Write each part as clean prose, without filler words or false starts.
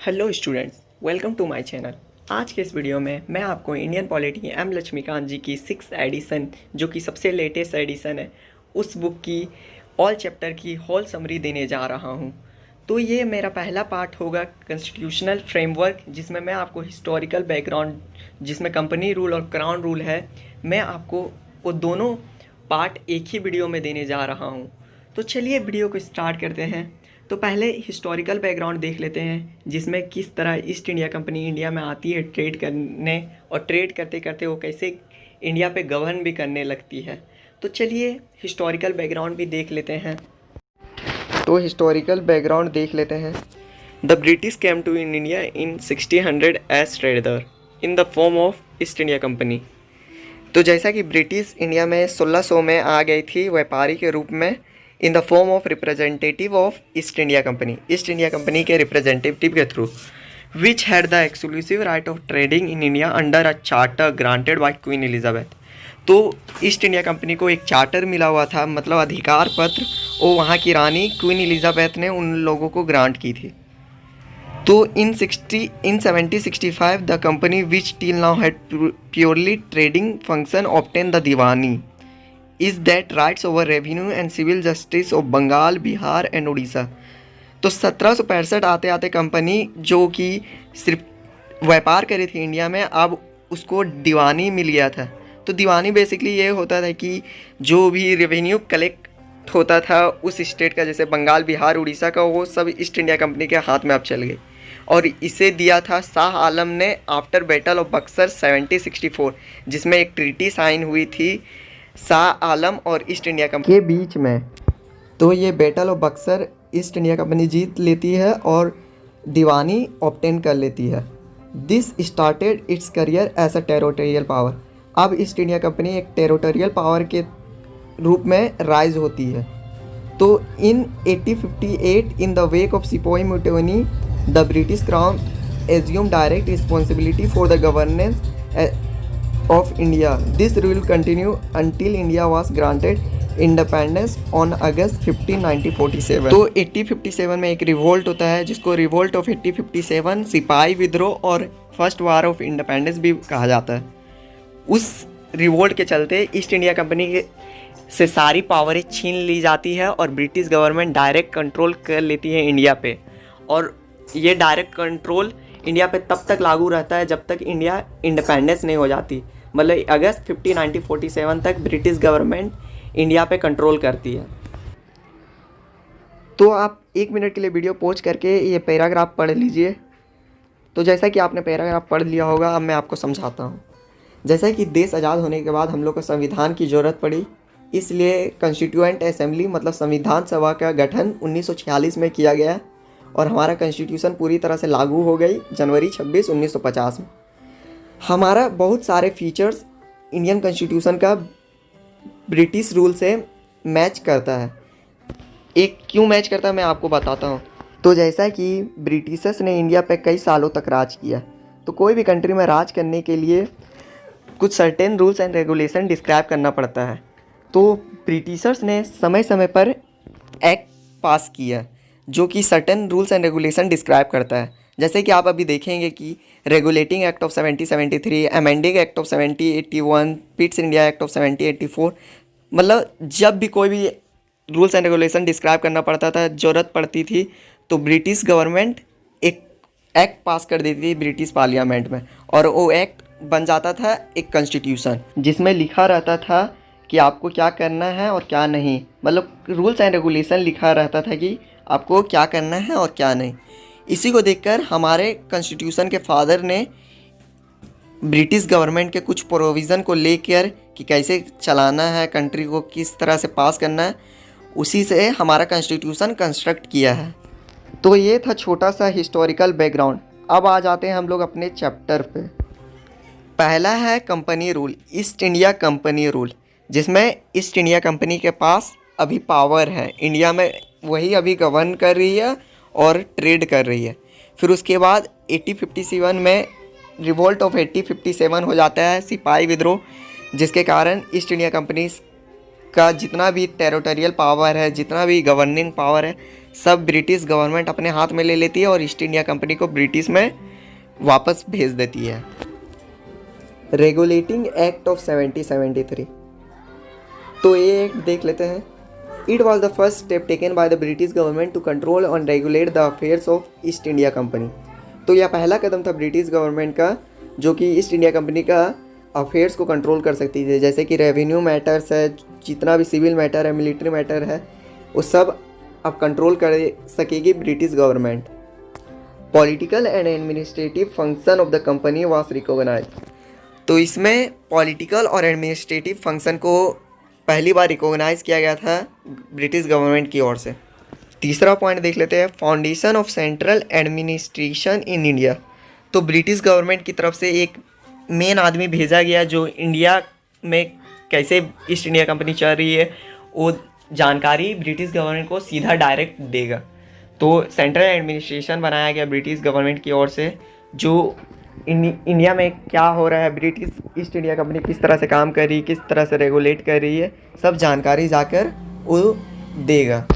Hello students, welcome to my channel. आज के इस वीडियो में मैं आपको इंडियन पॉलिटी की एम लक्ष्मीकांत जी की 6th एडिशन, जो कि सबसे लेटेस्ट एडिशन है, उस बुक की ऑल चैप्टर की होल समरी देने जा रहा हूं। तो ये मेरा पहला पार्ट होगा कॉन्स्टिट्यूशनल फ्रेमवर्क, जिसमें मैं आपको हिस्टोरिकल बैकग्राउंड, जिसमें कंपनी रूल और क्राउन रूल है, मैं आपको वो दोनों पार्ट एक ही वीडियो में देने जा रहा हूँ। तो चलिए वीडियो को स्टार्ट करते हैं। तो पहले हिस्टोरिकल बैकग्राउंड देख लेते हैं, जिसमें किस तरह ईस्ट इंडिया कंपनी इंडिया में आती है ट्रेड करने, और ट्रेड करते करते वो कैसे इंडिया पे गवर्न भी करने लगती है। तो चलिए हिस्टोरिकल बैकग्राउंड भी देख लेते हैं। तो हिस्टोरिकल बैकग्राउंड देख लेते हैं। The British came to in India in 1600 as trader in the form of East India company. तो जैसा कि ब्रिटिश इंडिया में 1600 में आ गई थी व्यापारी के रूप में, इन the form of representative of East India company, east India Company के रिप्रेजेंटेटिव के through, which had the exclusive right of trading in India under a charter granted by queen Elizabeth. तो ईस्ट इंडिया कंपनी को एक charter मिला हुआ था, मतलब अधिकार पत्र, वो वहाँ की रानी क्वीन एलिजाबेथ ने उन लोगों को ग्रांट की थी। तो in 1765 the company which till now had purely trading function obtain the Diwani is that rights over revenue and civil justice of Bengal, Bihar and Orissa. तो 1765 आते आते कंपनी, जो कि सिर्फ व्यापार करी थी इंडिया में, अब उसको दीवानी मिल गया था। तो दीवानी बेसिकली ये होता था कि जो भी रेवेन्यू कलेक्ट होता था उस स्टेट का, जैसे बंगाल, बिहार, उड़ीसा का, वो सब ईस्ट इंडिया कंपनी के हाथ में अब चल गई। और इसे दिया था शाह आलम ने आफ्टर बैटल ऑफ बक्सर 1764, जिसमें एक ट्रीटी साइन हुई थी शाह आलम और ईस्ट इंडिया कंपनी के बीच में। तो ये battle of Buxar East India Company जीत लेती है और दीवानी ऑब्टेन कर लेती है। This started its career as a territorial power. अब ईस्ट इंडिया कंपनी एक टेरिटोरियल पावर के रूप में राइज होती है। तो in 1858 in the wake of sepoy mutiny, the British crown assume direct responsibility for the governance of India. This rule continued until India was granted independence on August 15, 1947. तो 1857 में एक revolt होता है, जिसको रिवोल्ट ऑफ 1857, सिपाही विद्रोह और first war of independence भी कहा जाता है। उस रिवोल्ट के चलते ईस्ट इंडिया कंपनी से सारी पावरें छीन ली जाती है और ब्रिटिश गवर्नमेंट डायरेक्ट कंट्रोल कर लेती है इंडिया पे। और ये डायरेक्ट कंट्रोल इंडिया पे तब तक लागू रहता है जब तक इंडिया इंडिपेंडेंस नहीं हो जाती। मतलब अगस्त 15, 1947 तक ब्रिटिश गवर्नमेंट इंडिया पे कंट्रोल करती है। तो आप 1 मिनट के लिए वीडियो पॉज करके ये पैराग्राफ पढ़ लीजिए। तो जैसा कि आपने पैराग्राफ पढ़ लिया होगा, अब मैं आपको समझाता हूँ। जैसा कि देश आज़ाद होने के बाद हम लोग को संविधान की ज़रूरत पड़ी, इसलिए कॉन्स्टिट्यूएंट असेंबली मतलब संविधान सभा का गठन 1946 में किया गया और हमारा कॉन्स्टिट्यूशन पूरी तरह से लागू हो गई जनवरी 26, 1950 में। हमारा बहुत सारे फीचर्स इंडियन कॉन्स्टिट्यूशन का ब्रिटिश रूल से मैच करता है। एक क्यों मैच करता है मैं आपको बताता हूँ। तो जैसा कि ब्रिटिशर्स ने इंडिया पे कई सालों तक राज किया, तो कोई भी कंट्री में राज करने के लिए कुछ certain rules and regulation describe करना पड़ता है। तो ब्रिटिशर्स ने समय समय पर एक्ट पास किया जो कि certain rules and regulation describe करता है। जैसे कि आप अभी देखेंगे कि regulating act of 1773, amending act of 1781, पिट्स India act of 1784। मतलब जब भी कोई भी रूल्स एंड रेगुलेशन डिस्क्राइब करना पड़ता था, ज़रूरत पड़ती थी, तो ब्रिटिश गवर्नमेंट एक एक्ट पास कर देती थी ब्रिटिश पार्लियामेंट में, और वो एक्ट बन जाता था एक कॉन्स्टिट्यूशन, जिसमें लिखा रहता था कि आपको क्या करना है और क्या नहीं। मतलब रूल्स एंड रेगुलेशन लिखा रहता था कि आपको क्या करना है और क्या नहीं। इसी को देखकर हमारे कॉन्स्टिट्यूशन के फादर ने ब्रिटिश गवर्नमेंट के कुछ प्रोविज़न को लेकर कि कैसे चलाना है कंट्री को, किस तरह से पास करना है, उसी से हमारा कॉन्स्टिट्यूशन कंस्ट्रक्ट किया है। तो ये था छोटा सा हिस्टोरिकल बैकग्राउंड। अब आ जाते हैं हम लोग अपने चैप्टर पे। पहला है company rule, east India company rule, जिसमें ईस्ट इंडिया कंपनी के पास अभी पावर है इंडिया में, वही अभी गवर्न कर रही है और ट्रेड कर रही है। फिर उसके बाद 1857 में रिवोल्ट ऑफ 1857 हो जाता है, सिपाही विद्रोह, जिसके कारण ईस्ट इंडिया कंपनी का जितना भी टेरिटोरियल पावर है, जितना भी गवर्निंग पावर है, सब ब्रिटिश गवर्नमेंट अपने हाथ में ले लेती है और ईस्ट इंडिया कंपनी को ब्रिटिश में वापस भेज देती है। रेगुलेटिंग एक्ट ऑफ 1773, तो ये एक्ट देख लेते हैं। It was the first step taken by the British government to control और regulate the affairs of East India company. तो यह पहला कदम था ब्रिटिश गवर्नमेंट का जो कि ईस्ट इंडिया कंपनी का अफेयर्स को कंट्रोल कर सकती थी, जैसे कि रेवेन्यू मैटर्स है, जितना भी सिविल मैटर है, मिलिट्री मैटर है, वो सब अब कंट्रोल कर सकेगी British government. Political and administrative function of the company was recognised, तो इसमें पॉलिटिकल और एडमिनिस्ट्रेटिव फंक्शन को पहली बार रिकॉग्नाइज किया गया था ब्रिटिश गवर्नमेंट की ओर से। तीसरा पॉइंट देख लेते हैं, foundation of central administration in India. तो ब्रिटिश गवर्नमेंट की तरफ से एक मेन आदमी भेजा गया जो इंडिया में कैसे ईस्ट इंडिया कंपनी चल रही है वो जानकारी ब्रिटिश गवर्नमेंट को सीधा डायरेक्ट देगा। तो सेंट्रल एडमिनिस्ट्रेशन बनाया गया ब्रिटिश गवर्नमेंट की ओर से, जो इंडिया में क्या हो रहा है, ब्रिटिश ईस्ट इंडिया कंपनी किस तरह से काम कर रही है, किस तरह से रेगुलेट कर रही है, सब जानकारी जाकर वो देगा।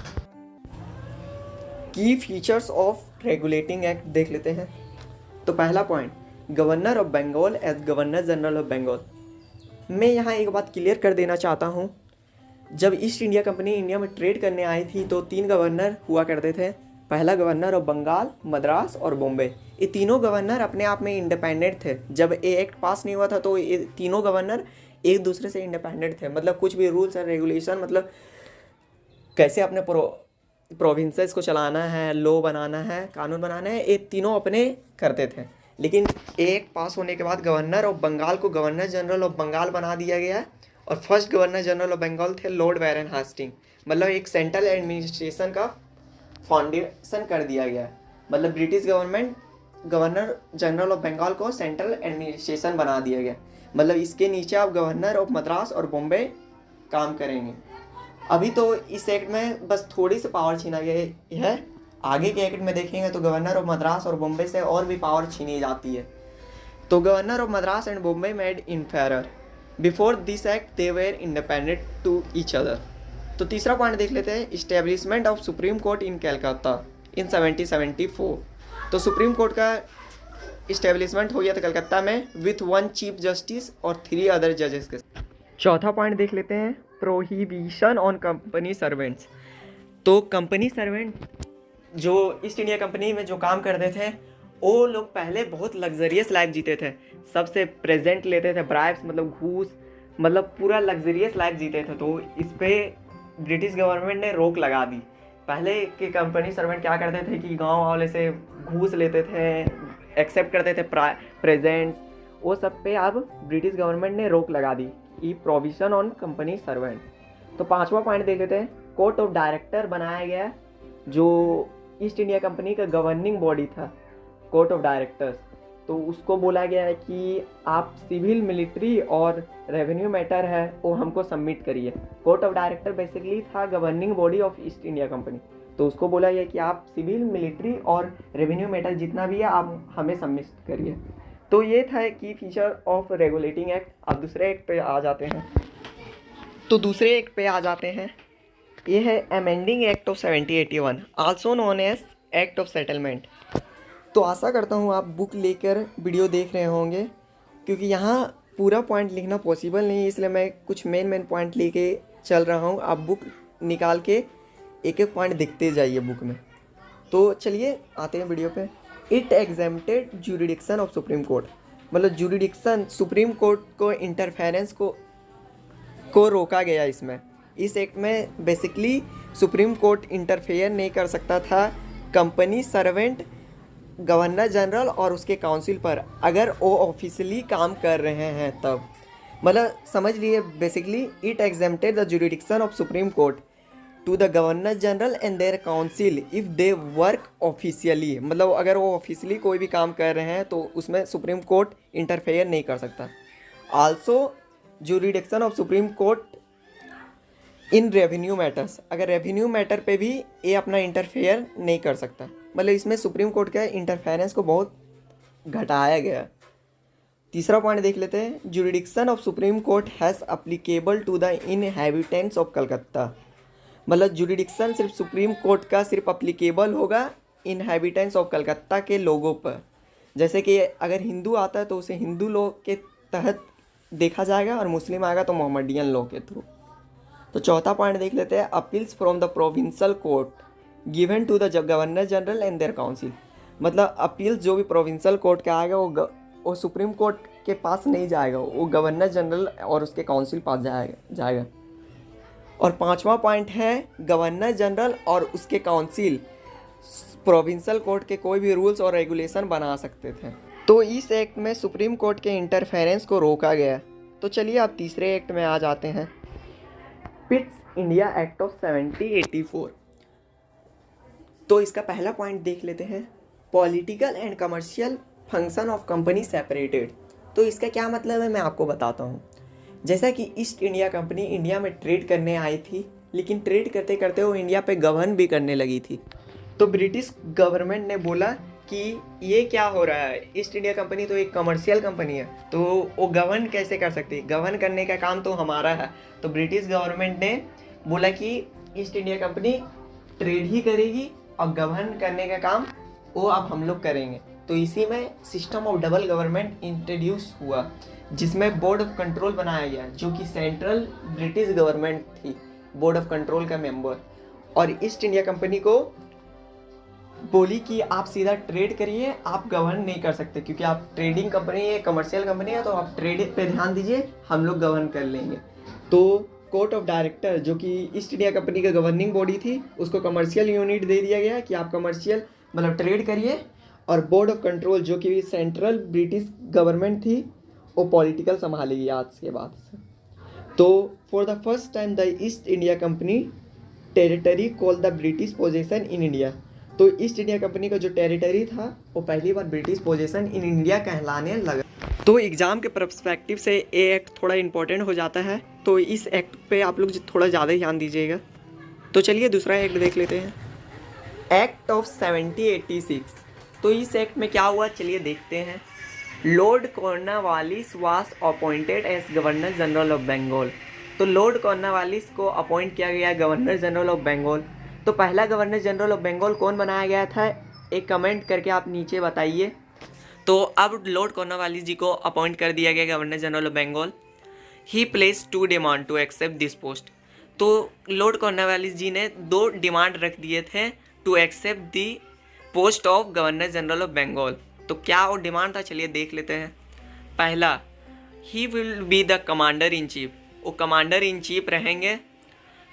की फीचर्स ऑफ रेगुलेटिंग एक्ट देख लेते हैं। तो पहला point, governor of Bengal as governor general of Bengal. मैं यहाँ एक बात क्लियर कर देना चाहता हूँ, जब ईस्ट इंडिया कंपनी इंडिया में ट्रेड करने आई थी तो 3 गवर्नर हुआ करते थे। पहला गवर्नर ऑफ बंगाल, मद्रास और बॉम्बे। ये तीनों गवर्नर अपने आप में इंडिपेंडेंट थे। जब ये एक्ट पास नहीं हुआ था तो ये तीनों गवर्नर एक दूसरे से इंडिपेंडेंट थे, मतलब कुछ भी रूल्स और रेगुलेशन, मतलब कैसे अपने प्रोविंसेस को चलाना है, लॉ बनाना है, कानून बनाना है, ये तीनों अपने करते थे। लेकिन एक्ट पास होने के बाद गवर्नर ऑफ बंगाल को गवर्नर जनरल ऑफ बंगाल बना दिया गया और first governor general of Bengal थे लॉर्ड बैरन हास्टिंग। मतलब एक सेंट्रल एडमिनिस्ट्रेशन का फाउंडेशन कर दिया गया। मतलब British government governor general of Bengal को सेंट्रल एडमिनिस्ट्रेशन बना दिया गया। मतलब इसके नीचे आप गवर्नर ऑफ मद्रास और बॉम्बे काम करेंगे। अभी तो इस एक्ट में बस थोड़ी सी पावर छीना गया है, आगे के एक्ट में देखेंगे तो गवर्नर ऑफ मद्रास और बॉम्बे से और भी पावर छीनी जाती है। तो governor of Madras and Bombay made inferior before this act they were independent to each other. तो तीसरा पॉइंट देख लेते हैं, establishment of supreme court in Calcutta in 1774। तो सुप्रीम कोर्ट का इस्टेब्लिशमेंट हो गया था कलकत्ता में विथ 1 चीफ जस्टिस और 3 अदर जजेस के। चौथा पॉइंट देख लेते हैं, प्रोहिबिशन ऑन कंपनी सर्वेंट्स। तो कंपनी सर्वेंट जो ईस्ट इंडिया कंपनी में जो काम करते थे वो लोग पहले बहुत लग्जरियस लाइफ जीते थे, सबसे प्रेजेंट लेते थे, ब्राइब्स मतलब घूस, मतलब पूरा लग्जरियस लाइफ जीते थे। तो इस पर ब्रिटिश गवर्नमेंट ने रोक लगा दी। पहले के कंपनी सर्वेंट क्या करते थे कि गांव वाले से घूस लेते थे, एक्सेप्ट करते थे प्रेजेंट्स, वो सब पे अब ब्रिटिश गवर्नमेंट ने रोक लगा दी, ई प्रोविजन ऑन कंपनी सर्वेंट्स। तो पांचवा पॉइंट देख लेते हैं, कोर्ट ऑफ डायरेक्टर बनाया गया जो ईस्ट इंडिया कंपनी का गवर्निंग बॉडी था, कोर्ट ऑफ डायरेक्टर्स। तो उसको बोला गया है कि आप सिविल, मिलिट्री और रेवेन्यू मैटर है वो हमको सबमिट करिए। कोर्ट ऑफ डायरेक्टर बेसिकली था governing body of East India company. तो उसको बोला गया कि आप सिविल, मिलिट्री और रेवेन्यू मैटर जितना भी है आप हमें सबमिट करिए। तो ये था की फीचर ऑफ रेगुलेटिंग एक्ट। अब दूसरे एक्ट पे आ जाते हैं। तो दूसरे एक्ट पे आ जाते हैं, ये है amending act of 1781 also known as act of settlement. तो आशा करता हूँ आप बुक लेकर वीडियो देख रहे होंगे, क्योंकि यहाँ पूरा पॉइंट लिखना पॉसिबल नहीं है, इसलिए मैं कुछ मेन पॉइंट लेके चल रहा हूँ। आप बुक निकाल के एक एक पॉइंट देखते जाइए बुक में। तो चलिए आते हैं वीडियो पे। It exempted jurisdiction of supreme court, मतलब ज्यूरिडिक्शन सुप्रीम कोर्ट को इंटरफेरेंस को रोका गया इसमें। इस एक्ट में बेसिकली सुप्रीम कोर्ट इंटरफेयर नहीं कर सकता था कंपनी सर्वेंट, गवर्नर जनरल और उसके काउंसिल पर, अगर वो ऑफिशियली काम कर रहे हैं तब। मतलब समझ लिए basically it exempted the jurisdiction of supreme Court to the governor general and their council if they work officially. मतलब अगर वो ऑफिशियली कोई भी काम कर रहे हैं तो उसमें सुप्रीम कोर्ट इंटरफेयर नहीं कर सकता। Also jurisdiction of supreme court in revenue matters, अगर रेवेन्यू मैटर पे भी ये अपना इंटरफेयर नहीं कर सकता। मतलब इसमें सुप्रीम कोर्ट का इंटरफेरेंस को बहुत घटाया गया। तीसरा पॉइंट देख लेते हैं, jurisdiction of supreme Court has applicable to the inhabitants of Calcutta. मतलब जुरिडिक्शन सिर्फ सुप्रीम कोर्ट का सिर्फ अप्लीकेबल होगा इनहेबिटेंट्स ऑफ कलकत्ता के लोगों पर। जैसे कि अगर हिंदू आता है तो उसे हिंदू लॉ के तहत देखा जाएगा और मुस्लिम आएगा तो मोहम्मडियन लॉ के थ्रू। तो चौथा पॉइंट देख लेते हैं, appeals from the provincial court given to the governor general and their council. मतलब अपील्स जो भी प्रोविंशियल कोर्ट का आएगा वो सुप्रीम कोर्ट के पास नहीं जाएगा, वो गवर्नर जनरल और उसके काउंसिल पास जाएगा। और पांचवा पॉइंट है, गवर्नर जनरल और उसके काउंसिल प्रोविंशियल कोर्ट के कोई भी रूल्स और रेगुलेशन बना सकते थे। तो इस एक्ट में सुप्रीम कोर्ट के इंटरफेरेंस को रोका गया। तो चलिए अब तीसरे एक्ट में आ जाते हैं, पिट्स इंडिया एक्ट ऑफ 1784। तो इसका पहला पॉइंट देख लेते हैं, political and commercial function of company separated. तो इसका क्या मतलब है मैं आपको बताता हूँ। जैसा कि ईस्ट इंडिया कंपनी इंडिया में ट्रेड करने आई थी, लेकिन ट्रेड करते करते वो इंडिया पे गवर्न भी करने लगी थी। तो ब्रिटिश गवर्नमेंट ने बोला कि ये क्या हो रहा है, ईस्ट इंडिया कंपनी तो एक कमर्शियल कंपनी है, तो वो गवर्न कैसे कर सकती है, गवर्न करने का काम तो हमारा है। तो ब्रिटिश गवर्नमेंट ने बोला कि ईस्ट इंडिया कंपनी ट्रेड ही करेगी और गवर्न करने का काम वो अब हम लोग करेंगे। तो इसी में system of double government introduce हुआ, जिसमें बोर्ड ऑफ कंट्रोल बनाया गया, जो कि सेंट्रल ब्रिटिश गवर्नमेंट थी बोर्ड ऑफ कंट्रोल का मेंबर, और ईस्ट इंडिया कंपनी को बोली कि आप सीधा ट्रेड करिए, आप गवर्न नहीं कर सकते, क्योंकि आप ट्रेडिंग कंपनी है, कमर्शियल कंपनी है, तो आप ट्रेड पे ध्यान दीजिए, हम लोग गवर्न कर लेंगे। तो कोर्ट ऑफ डायरेक्टर जो कि ईस्ट इंडिया कंपनी का गवर्निंग बॉडी थी, उसको कमर्शियल यूनिट दे दिया गया कि आप कमर्शियल मतलब ट्रेड करिए, और बोर्ड ऑफ कंट्रोल जो कि सेंट्रल ब्रिटिश गवर्नमेंट थी वो पॉलिटिकल संभालेगी आज के बाद से। तो for the first time the East India company territory called the British possession in India. तो ईस्ट इंडिया कंपनी का जो टेरिटरी था वो पहली बार ब्रिटिश पोजेशन इन इंडिया कहलाने लगा। तो एग्ज़ाम के पर्सपेक्टिव से ये एक्ट थोड़ा इंपॉर्टेंट हो जाता है, तो इस एक्ट पे आप लोग थोड़ा ज़्यादा ध्यान दीजिएगा। तो चलिए दूसरा एक्ट देख लेते हैं, एक्ट ऑफ 1786। तो इस एक्ट में क्या हुआ चलिए देखते हैं। Lord Cornwallis was appointed as governor general of Bengal. तो लॉर्ड कॉर्नवालिस को अपॉइंट किया गया गवर्नर जनरल ऑफ बंगाल। तो पहला गवर्नर जनरल ऑफ बंगाल कौन बनाया गया था, एक कमेंट करके आप नीचे बताइए। तो अब लॉर्ड कॉर्नवालिस जी को अपॉइंट कर दिया गया governor general of Bengal. He place 2 demand to accept this post. तो लॉर्ड कॉर्नवालिस जी ने 2 डिमांड रख दिए थे to accept the post of governor general of Bengal. तो क्या वो डिमांड था चलिए देख लेते हैं। पहला, he will be the commander in chief. वो कमांडर इन चीफ रहेंगे।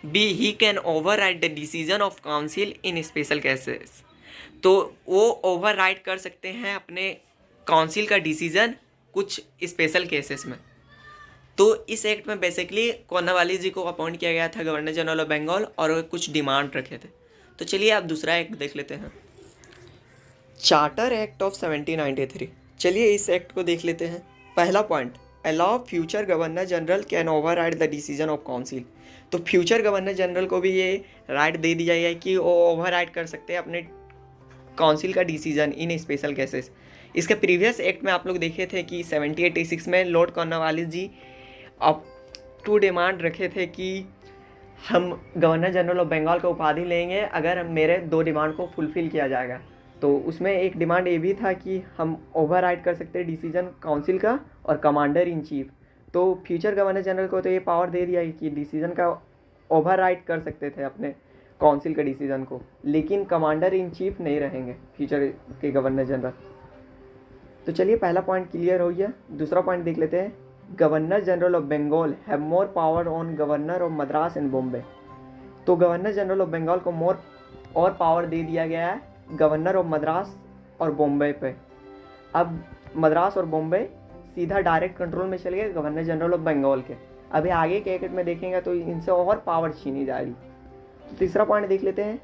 B, he can override the decision of council in special cases. तो वो ओवर राइट कर सकते हैं अपने काउंसिल का डिसीजन कुछ स्पेशल केसेस में। तो इस एक्ट में बेसिकली कॉर्नवालिस जी को अपॉइंट किया गया था गवर्नर जनरल ऑफ बंगाल और कुछ डिमांड रखे थे। तो चलिए आप दूसरा एक्ट देख लेते हैं, चार्टर एक्ट ऑफ 1793। चलिए इस एक्ट को देख लेते हैं। पहला point, allow future governor general can override the decision of council. तो फ्यूचर गवर्नर जनरल को भी ये राइट दे दिया गया है कि वो ओवर राइट कर सकते हैं अपने काउंसिल का डिसीजन इन स्पेशल केसेस। इसके प्रीवियस एक्ट में आप लोग देखे थे कि 1786 में लॉर्ड कॉर्नवालिस जी अब 2 डिमांड रखे थे कि हम गवर्नर जनरल ऑफ बंगाल का उपाधि लेंगे अगर मेरे 2 डिमांड को फुलफ़िल किया जाएगा। तो उसमें एक डिमांड ये भी था कि हम ओवर राइट कर सकते हैं डिसीजन काउंसिल का और कमांडर इन चीफ। तो फ्यूचर गवर्नर जनरल को तो ये पावर दे दिया कि डिसीजन का ओवर राइट कर सकते थे अपने काउंसिल के डिसीजन को, लेकिन कमांडर इन चीफ नहीं रहेंगे फ्यूचर के गवर्नर जनरल। तो चलिए पहला पॉइंट क्लियर हो गया। दूसरा पॉइंट देख लेते हैं, governor general of Bengal have more power on governor of Madras and Bombay. तो गवर्नर जनरल ऑफ बंगाल को मोर और पावर दे दिया गया है गवर्नर ऑफ मद्रास और बॉम्बे पे। अब मद्रास और बॉम्बे सीधा डायरेक्ट कंट्रोल में चले गए गवर्नर जनरल ऑफ बंगाल के। अभी आगे के एक्ट में देखेंगे तो इनसे और पावर छीनी जाएगी। तो तीसरा पॉइंट देख लेते हैं,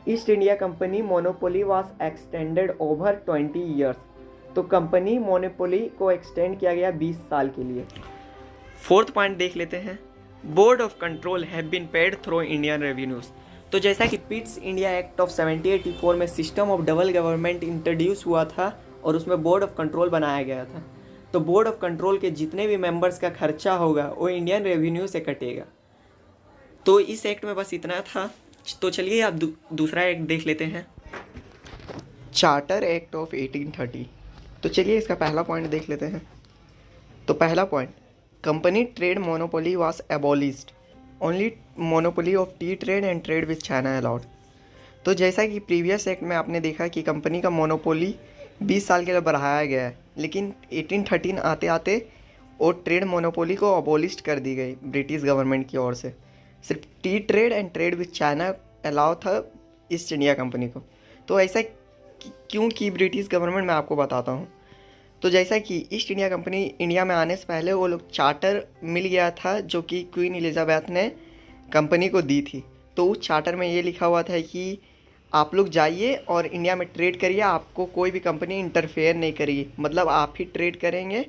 East India company monopoly was extended over 20 years. तो कंपनी मोनोपोली को एक्सटेंड किया गया 20 साल के लिए। फोर्थ पॉइंट देख लेते हैं, board of control have been paid through Indian revenues. तो जैसा कि पिट्स इंडिया एक्ट ऑफ 1784 में system of double government introduce हुआ था और उसमें बोर्ड ऑफ कंट्रोल बनाया गया था, तो बोर्ड ऑफ कंट्रोल के जितने भी मेंबर्स का खर्चा होगा वो इंडियन रेवेन्यू से कटेगा। तो इस एक्ट में बस इतना था। तो चलिए आप दूसरा एक्ट देख लेते हैं, चार्टर एक्ट ऑफ 1830। तो चलिए इसका पहला पॉइंट देख लेते हैं। तो पहला point, company trade monopoly was abolished, only monopoly of T trade and trade with China allowed. तो जैसा कि प्रीवियस एक्ट में आपने देखा कि कंपनी का मोनोपोली 20 साल के लिए बढ़ाया गया है, लेकिन 1813 आते आते वो ट्रेड मोनोपोली को अबॉलिश कर दी गई ब्रिटिश गवर्नमेंट की ओर से। सिर्फ T trade and trade with China allow था ईस्ट इंडिया कंपनी को। तो ऐसा क्यों की ब्रिटिश गवर्नमेंट, मैं आपको बताता हूँ। तो जैसा कि ईस्ट इंडिया कंपनी इंडिया में आने से पहले वो लोग चार्टर मिल गया था जो कि क्वीन एलिजाबेथ ने कंपनी को दी थी। तो उस चार्टर में ये लिखा हुआ था कि आप लोग जाइए और इंडिया में ट्रेड करिए, आपको कोई भी कंपनी इंटरफेयर नहीं करेगी, मतलब आप ही ट्रेड करेंगे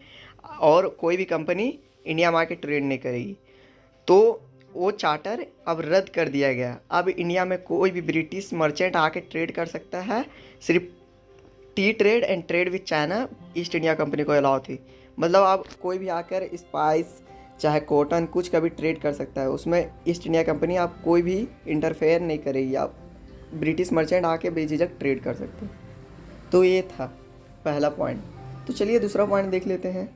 और कोई भी कंपनी इंडिया में आके ट्रेड नहीं करेगी। तो वो चार्टर अब रद्द कर दिया गया। अब इंडिया में कोई भी ब्रिटिश मर्चेंट आके ट्रेड कर सकता है, सिर्फ T trade and trade with China east India Company को अलाउ थी। मतलब आप कोई भी आकर स्पाइस चाहे कॉटन कुछ का भी ट्रेड कर सकता है, उसमें ईस्ट इंडिया कंपनी आप कोई भी इंटरफेयर नहीं करेगी, आप ब्रिटिश मर्चेंट आके बेझिझक ट्रेड कर सकते हैं। तो ये था पहला पॉइंट। तो चलिए दूसरा पॉइंट देख लेते हैं,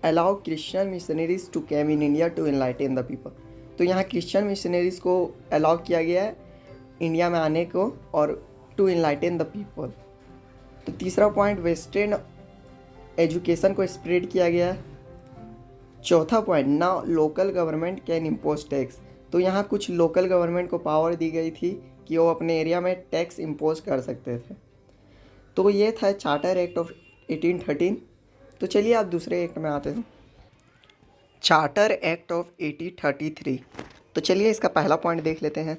allow Christian missionaries to came in India to enlighten the people. तो यहाँ क्रिश्चियन मिशनरीज को अलाउ किया गया है इंडिया में आने को और टू एनलाइटन द पीपल। तो तीसरा पॉइंट, वेस्टर्न एजुकेशन को स्प्रेड किया गया है। चौथा point, now local government can impose tax. तो यहाँ कुछ लोकल गवर्नमेंट को पावर दी गई थी कि वो अपने एरिया में टैक्स इम्पोज कर सकते थे। तो ये था चार्टर एक्ट ऑफ 1813। तो चलिए आप दूसरे एक्ट में आते हैं, चार्टर एक्ट ऑफ 1833। तो चलिए इसका पहला पॉइंट देख लेते हैं,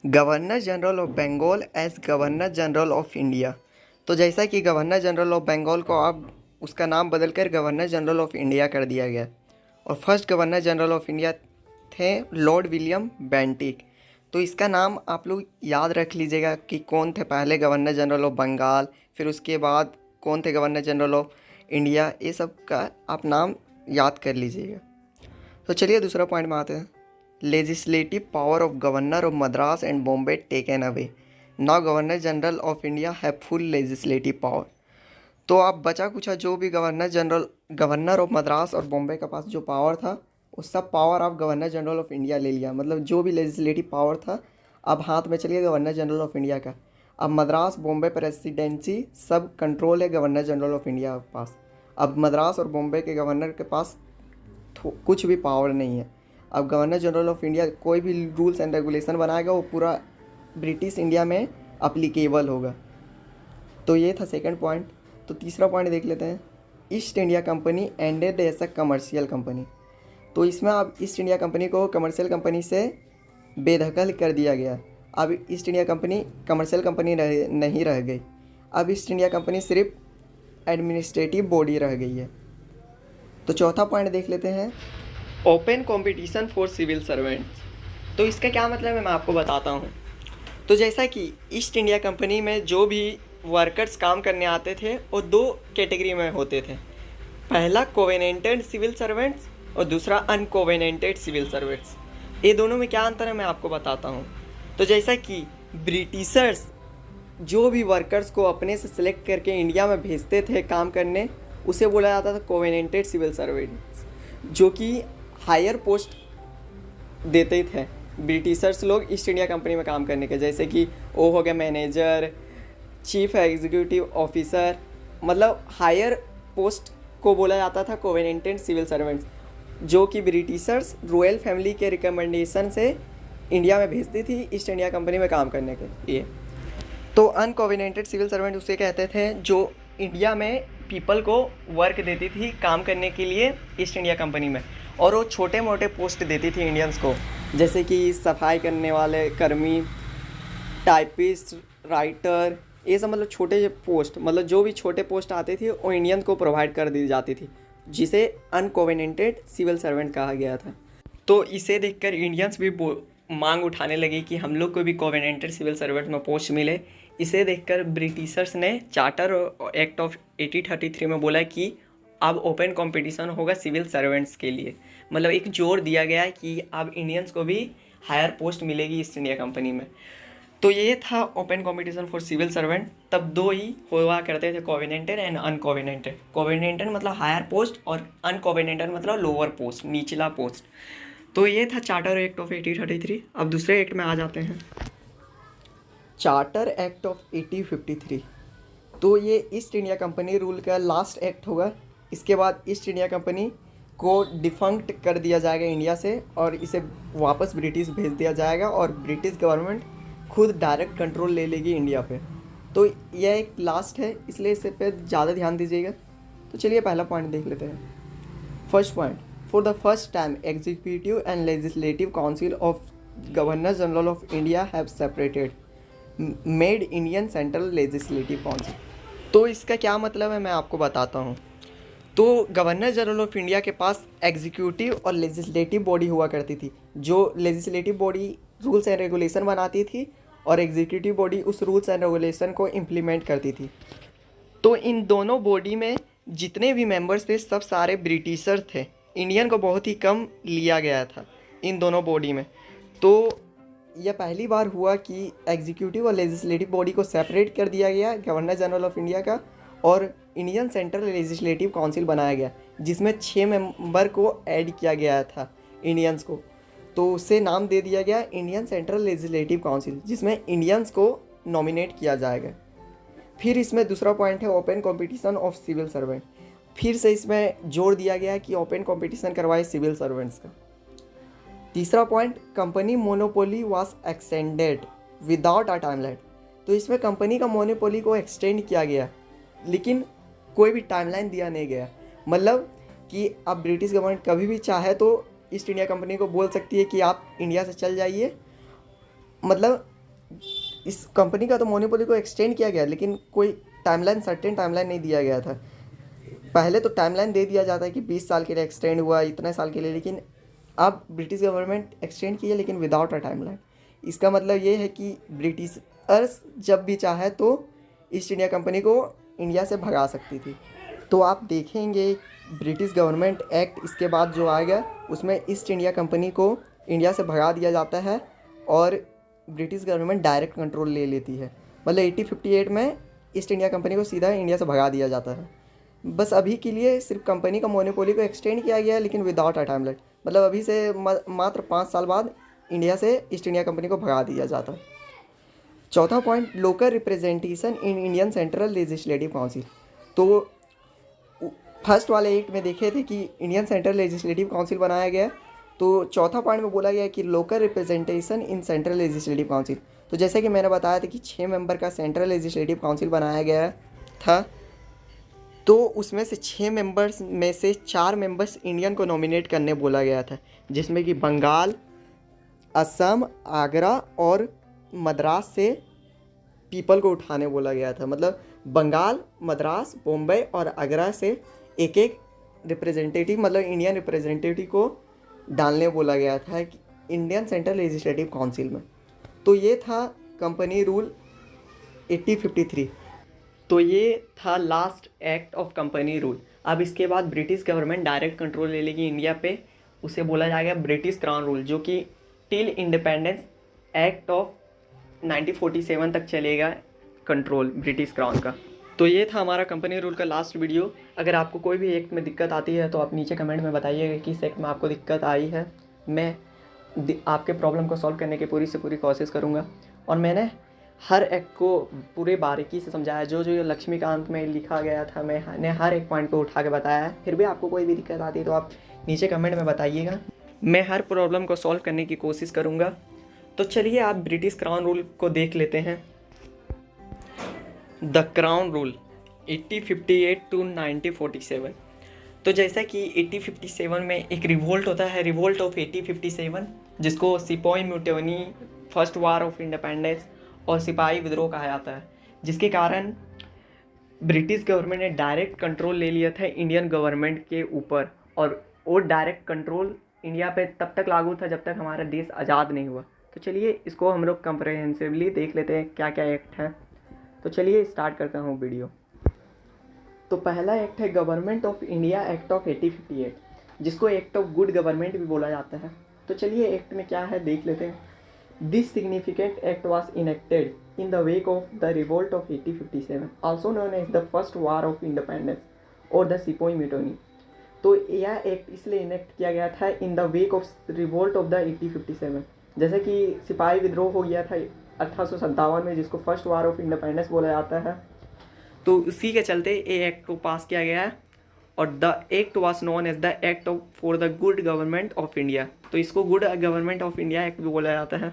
governor general of Bengal as governor general of India. तो जैसा कि गवर्नर जनरल ऑफ बंगाल को अब उसका नाम बदलकर गवर्नर जनरल ऑफ इंडिया कर दिया गया और first governor general of India थे लॉर्ड विलियम बेंटिक। तो इसका नाम आप लोग याद रख लीजिएगा कि कौन थे पहले गवर्नर जनरल ऑफ बंगाल, फिर उसके बाद कौन थे गवर्नर जनरल ऑफ इंडिया, ये सब का आप नाम याद कर लीजिएगा। तो चलिए दूसरा पॉइंट में आते हैं, legislative power of governor of Madras and Bombay taken away, now governor general of India have full legislative power. तो आप बचा कुछ जो भी गवर्नर ऑफ मद्रास और बॉम्बे के पास जो पावर था उस सब पावर आप गवर्नर जनरल ऑफ इंडिया ले लिया, मतलब जो भी लेजिस्लेटिव पावर था अब हाथ में चलिए गवर्नर जनरल ऑफ इंडिया का। अब मद्रास बॉम्बे प्रेसिडेंसी सब कंट्रोल है गवर्नर जनरल ऑफ इंडिया के पास। अब मद्रास और बॉम्बे के गवर्नर के पास कुछ भी पावर नहीं है। अब गवर्नर जनरल ऑफ इंडिया कोई भी रूल्स एंड रेगुलेशन बनाएगा वो पूरा ब्रिटिश इंडिया में अप्लीकेबल होगा। तो ये था सेकंड पॉइंट। तो तीसरा पॉइंट देख लेते हैं, East India Company ended as a commercial company. तो इसमें अब ईस्ट इंडिया कंपनी को कमर्शियल कंपनी से बेदखल कर दिया गया। अब East India Company commercial company नहीं रह गई, अब ईस्ट इंडिया कंपनी सिर्फ एडमिनिस्ट्रेटिव बॉडी रह गई है। तो चौथा पॉइंट देख लेते हैं, open competition for civil servants. तो इसका क्या मतलब है मैं आपको बताता हूँ। तो जैसा कि ईस्ट इंडिया कंपनी में जो भी वर्कर्स काम करने आते थे वो दो कैटेगरी में होते थे, पहला कोवेनेंटेड सिविल सर्वेंट्स और दूसरा अनकोवेनेंटेड सिविल सर्वेंट्स। ये दोनों में क्या अंतर है मैं आपको बताता हूँ। तो जैसा कि ब्रिटिशर्स जो भी वर्कर्स को अपने से सिलेक्ट करके इंडिया में भेजते थे काम करने उसे बोला जाता था कोवेनेंटेड सिविल सर्वेंट्स, जो कि हायर पोस्ट देते थे ब्रिटिशर्स लोग ईस्ट इंडिया कंपनी में काम करने के, जैसे कि वो हो गया मैनेजर, चीफ एग्जीक्यूटिव ऑफिसर, मतलब हायर पोस्ट को बोला जाता था कोवेनेंटेड सिविल सर्वेंट्स, जो कि ब्रिटिशर्स रॉयल फैमिली के रिकमेंडेशन से इंडिया में भेजती थी ईस्ट इंडिया कंपनी में काम करने के लिए। तो अनकोवेनेंटेड सिविल सर्वेंट उसे कहते थे जो इंडिया में पीपल को वर्क देती थी काम करने के लिए ईस्ट इंडिया कंपनी में, और वो छोटे मोटे पोस्ट देती थी इंडियंस को, जैसे कि सफाई करने वाले कर्मी, टाइपिस्ट, राइटर, ये सब मतलब छोटे पोस्ट, मतलब जो भी छोटे पोस्ट आते थे वो इंडियन को प्रोवाइड कर दी जाती थी, जिसे अनकोवेनेंटेड सिविल सर्वेंट कहा गया था। तो इसे देखकर इंडियंस भी मांग उठाने लगे कि हम लोग को भी कोवेनेंटेड सिविल सर्वेंट में पोस्ट मिले। इसे देखकर ब्रिटिशर्स ने चार्टर एक्ट ऑफ 1833 में बोला कि अब ओपन कंपटीशन होगा सिविल सर्वेंट्स के लिए, मतलब एक जोर दिया गया कि अब इंडियंस को भी हायर पोस्ट मिलेगी ईस्ट इंडिया कंपनी में। तो ये था open competition for civil servant. तब दो ही हुआ करते थे, कोवेनेंटेड एंड अनकोवेनेंटेड। कोवेनेंटेड मतलब हायर पोस्ट और अनकोवेनेंटेड मतलब लोअर पोस्ट, निचला पोस्ट। तो ये था चार्टर एक्ट ऑफ 1833। अब दूसरे एक्ट में आ जाते हैं, चार्टर एक्ट ऑफ 1853। तो ये ईस्ट इंडिया कंपनी रूल का लास्ट एक्ट होगा। इसके बाद ईस्ट इंडिया कंपनी को डिफंक्ट कर दिया जाएगा इंडिया से और इसे वापस ब्रिटिश भेज दिया जाएगा और ब्रिटिश गवर्नमेंट खुद डायरेक्ट कंट्रोल ले लेगी इंडिया पे। तो यह एक लास्ट है, इसलिए इस पे ज़्यादा ध्यान दीजिएगा। तो चलिए पहला पॉइंट देख लेते हैं। First point, for the first time executive and legislative council of governor general of India have separated made Indian central legislative council. तो इसका क्या मतलब है मैं आपको बताता हूँ। तो गवर्नर जनरल ऑफ इंडिया के पास एग्जीक्यूटिव और लेजिस्लेटिव बॉडी हुआ करती थी। जो legislative body rules and regulation बनाती थी और एग्जीक्यूटिव बॉडी उस रूल्स एंड रेगुलेशन को इम्प्लीमेंट करती थी। तो इन दोनों बॉडी में जितने भी मेंबर्स थे सब सारे ब्रिटिशर्स थे। इंडियन को बहुत ही कम लिया गया था इन दोनों बॉडी में। तो यह पहली बार हुआ कि एग्जीक्यूटिव और लेजिस्लेटिव बॉडी को सेपरेट कर दिया गया गवर्नर जनरल ऑफ इंडिया का, और इंडियन सेंट्रल लेजिस्लेटिव काउंसिल बनाया गया जिसमें 6 मेंबर को ऐड किया गया था इंडियंस को। तो उससे नाम दे दिया गया इंडियन सेंट्रल लेजिस्लेटिव काउंसिल, जिसमें इंडियंस को नॉमिनेट किया जाएगा। फिर इसमें दूसरा पॉइंट है open competition of civil servant. फिर से इसमें जोर दिया गया कि ओपन कंपटीशन करवाए सिविल सर्वेंट्स का। तीसरा point, company monopoly was extended without a timeline. तो इसमें कंपनी का मोनोपोली को एक्सटेंड किया गया लेकिन कोई भी टाइमलाइन दिया नहीं गया। मतलब कि अब ब्रिटिश गवर्नमेंट कभी भी चाहे तो ईस्ट इंडिया कंपनी को बोल सकती है कि आप इंडिया से चल जाइए। मतलब इस कंपनी का तो मोनोपोली को एक्सटेंड किया गया लेकिन कोई टाइमलाइन, सर्टेन टाइमलाइन नहीं दिया गया था। पहले तो टाइमलाइन दे दिया जाता है कि 20 साल के लिए एक्सटेंड हुआ, इतने साल के लिए, लेकिन अब ब्रिटिश गवर्नमेंट एक्सटेंड की है लेकिन विदाउट अ टाइमलाइन। इसका मतलब ये है कि ब्रिटिशर्स जब भी चाहे तो ईस्ट इंडिया कंपनी को इंडिया से भगा सकती थी। तो आप देखेंगे ब्रिटिश गवर्नमेंट एक्ट इसके बाद जो आएगा उसमें ईस्ट इंडिया कंपनी को इंडिया से भगा दिया जाता है और ब्रिटिश गवर्नमेंट डायरेक्ट कंट्रोल ले लेती है। मतलब 1858 में ईस्ट इंडिया कंपनी को सीधा इंडिया से भगा दिया जाता है। बस अभी के लिए सिर्फ कंपनी का मोनोपोली को एक्सटेंड किया गया है लेकिन विदाउट अ टाइमलाइन। मतलब अभी से मात्र 5 साल बाद इंडिया से ईस्ट इंडिया कंपनी को भगा दिया जाता है। चौथा point, local representation in Indian central legislative council. तो फर्स्ट वाले एक्ट में देखे थे कि इंडियन सेंट्रल लेजिस्लेटिव काउंसिल बनाया गया। तो चौथा पॉइंट में बोला गया कि local representation in central legislative council. तो जैसे कि मैंने बताया था कि 6 मेंबर का सेंट्रल लेजिस्लेटिव काउंसिल बनाया गया था। तो उसमें से 6 मेंबर्स में से 4 मेंबर्स इंडियन को नॉमिनेट करने बोला गया था, जिसमें कि बंगाल, असम, आगरा और मद्रास से पीपल को उठाने बोला गया था। मतलब बंगाल, मद्रास, बॉम्बे और आगरा से एक एक रिप्रेजेंटेटिव, मतलब इंडियन रिप्रेजेंटेटिव को डालने बोला गया था इंडियन सेंट्रल लेजिस्लेटिव काउंसिल में। तो ये था कंपनी रूल 1853। तो ये था last act of company rule. अब इसके बाद ब्रिटिश गवर्नमेंट डायरेक्ट कंट्रोल ले लेगी इंडिया पे। उसे बोला जाएगा ब्रिटिश क्राउन रूल, जो कि टिल इंडिपेंडेंस एक्ट ऑफ 1947 तक चलेगा कंट्रोल ब्रिटिश क्राउन का। तो ये था हमारा कंपनी रूल का लास्ट वीडियो। अगर आपको कोई भी एक्ट में दिक्कत आती है तो आप नीचे कमेंट में बताइएगा कि इस एक्ट में आपको दिक्कत आई है। मैं आपके प्रॉब्लम को सॉल्व करने की पूरी से पूरी कोशिश करूँगा। और मैंने हर एक्ट को पूरे बारीकी से समझाया। जो जो लक्ष्मीकांत में लिखा गया था मैंने हर एक पॉइंट को उठा के बताया है। फिर भी आपको कोई भी दिक्कत आती है तो आप नीचे कमेंट में बताइएगा। मैं हर प्रॉब्लम को सॉल्व करने की कोशिश करूँगा। तो चलिए आप ब्रिटिश क्राउन रूल को देख लेते हैं। The crown rule 1858 to 1947। तो जैसा कि 1857 में एक रिवोल्ट होता है, रिवोल्ट ऑफ 1857, जिसको सिपाही म्यूटेनी, फर्स्ट वार ऑफ इंडिपेंडेंस और सिपाही विद्रोह कहा जाता है, जिसके कारण ब्रिटिश गवर्नमेंट ने डायरेक्ट कंट्रोल ले लिया था इंडियन गवर्नमेंट के ऊपर। और वो डायरेक्ट कंट्रोल इंडिया पे तब तक लागू था जब तक हमारा देश आज़ाद नहीं हुआ। तो चलिए इसको हम लोग कंप्रहेंसिवली देख लेते हैं क्या क्या एक्ट है। तो चलिए स्टार्ट करता हूँ वीडियो। तो पहला एक्ट है government of India act of 1858, जिसको एक्ट ऑफ गुड गवर्नमेंट भी बोला जाता है। तो चलिए एक्ट में क्या है देख लेते हैं। This significant act was enacted in the wake of the revolt of 1857, also known as the first war of independence और द सिपोई म्यूटनी। तो यह एक्ट इसलिए इनेक्ट किया गया था in the wake of revolt of the 1857, जैसे कि सिपाही विद्रोह हो गया था 1857 में, जिसको फर्स्ट वार ऑफ इंडिपेंडेंस बोला जाता है। तो उसी के चलते ये एक्ट को पास किया गया है और the act was known as the act of for the good government of India. तो इसको good government of India act भी बोला जाता है।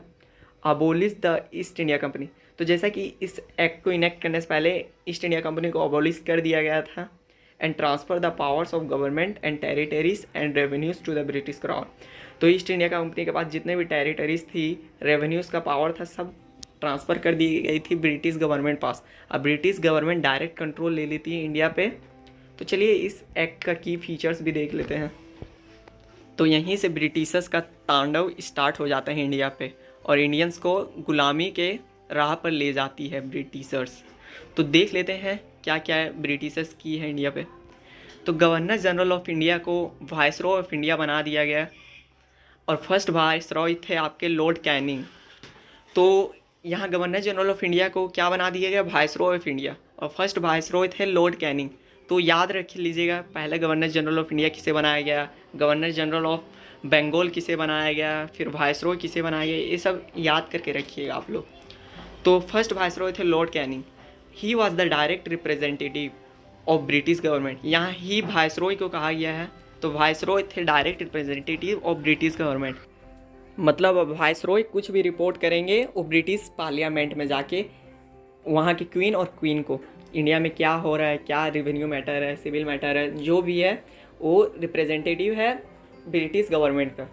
Abolish the East India company. तो जैसा कि इस एक्ट को इनेक्ट करने से पहले ईस्ट इंडिया कंपनी को अबोलिश कर दिया गया था and transfer the powers of government and territories and revenues to the British crown. तो ईस्ट इंडिया कंपनी के पास जितने भी टेरिटरीज थी, रेवेन्यूज़ का पावर था, सब ट्रांसफ़र कर दी गई थी ब्रिटिश गवर्नमेंट पास। अब ब्रिटिश गवर्नमेंट डायरेक्ट कंट्रोल ले लेती है इंडिया पे। तो चलिए इस एक्ट का की फीचर्स भी देख लेते हैं। तो यहीं से ब्रिटिशर्स का तांडव स्टार्ट हो जाता है इंडिया पे और इंडियंस को गुलामी के राह पर ले जाती है ब्रिटिशर्स। तो देख लेते हैं क्या क्या ब्रिटिशर्स की है इंडिया पे। तो गवर्नर जनरल ऑफ इंडिया को वाइसरॉय ऑफ इंडिया बना दिया गया और फर्स्ट वाइसरॉय थे आपके लॉर्ड कैनिंग। तो यहाँ गवर्नर जनरल ऑफ इंडिया को क्या बना दिया गया, वाइसरॉय ऑफ इंडिया, और फर्स्ट वाइसरॉय थे लॉर्ड कैनिंग। तो याद रख लीजिएगा पहले गवर्नर जनरल ऑफ इंडिया किसे बनाया गया, गवर्नर जनरल ऑफ बंगाल किसे बनाया गया, फिर वाइसरॉय किसे बनाया गया, ये सब याद करके रखिएगा आप लोग। तो फर्स्ट वाइसरॉय थे Lord Canning. He was the direct representative of British government. यहाँ ही वाइसरॉय को कहा गया है। तो वाइसरॉय थे direct representative of British government. मतलब वाइसरॉय कुछ भी रिपोर्ट करेंगे वो ब्रिटिश पार्लियामेंट में जाके वहाँ की क्वीन और क्वीन को इंडिया में क्या हो रहा है, क्या रेवेन्यू मैटर है, सिविल मैटर है, जो भी है वो रिप्रेजेंटेटिव है ब्रिटिश गवर्नमेंट का।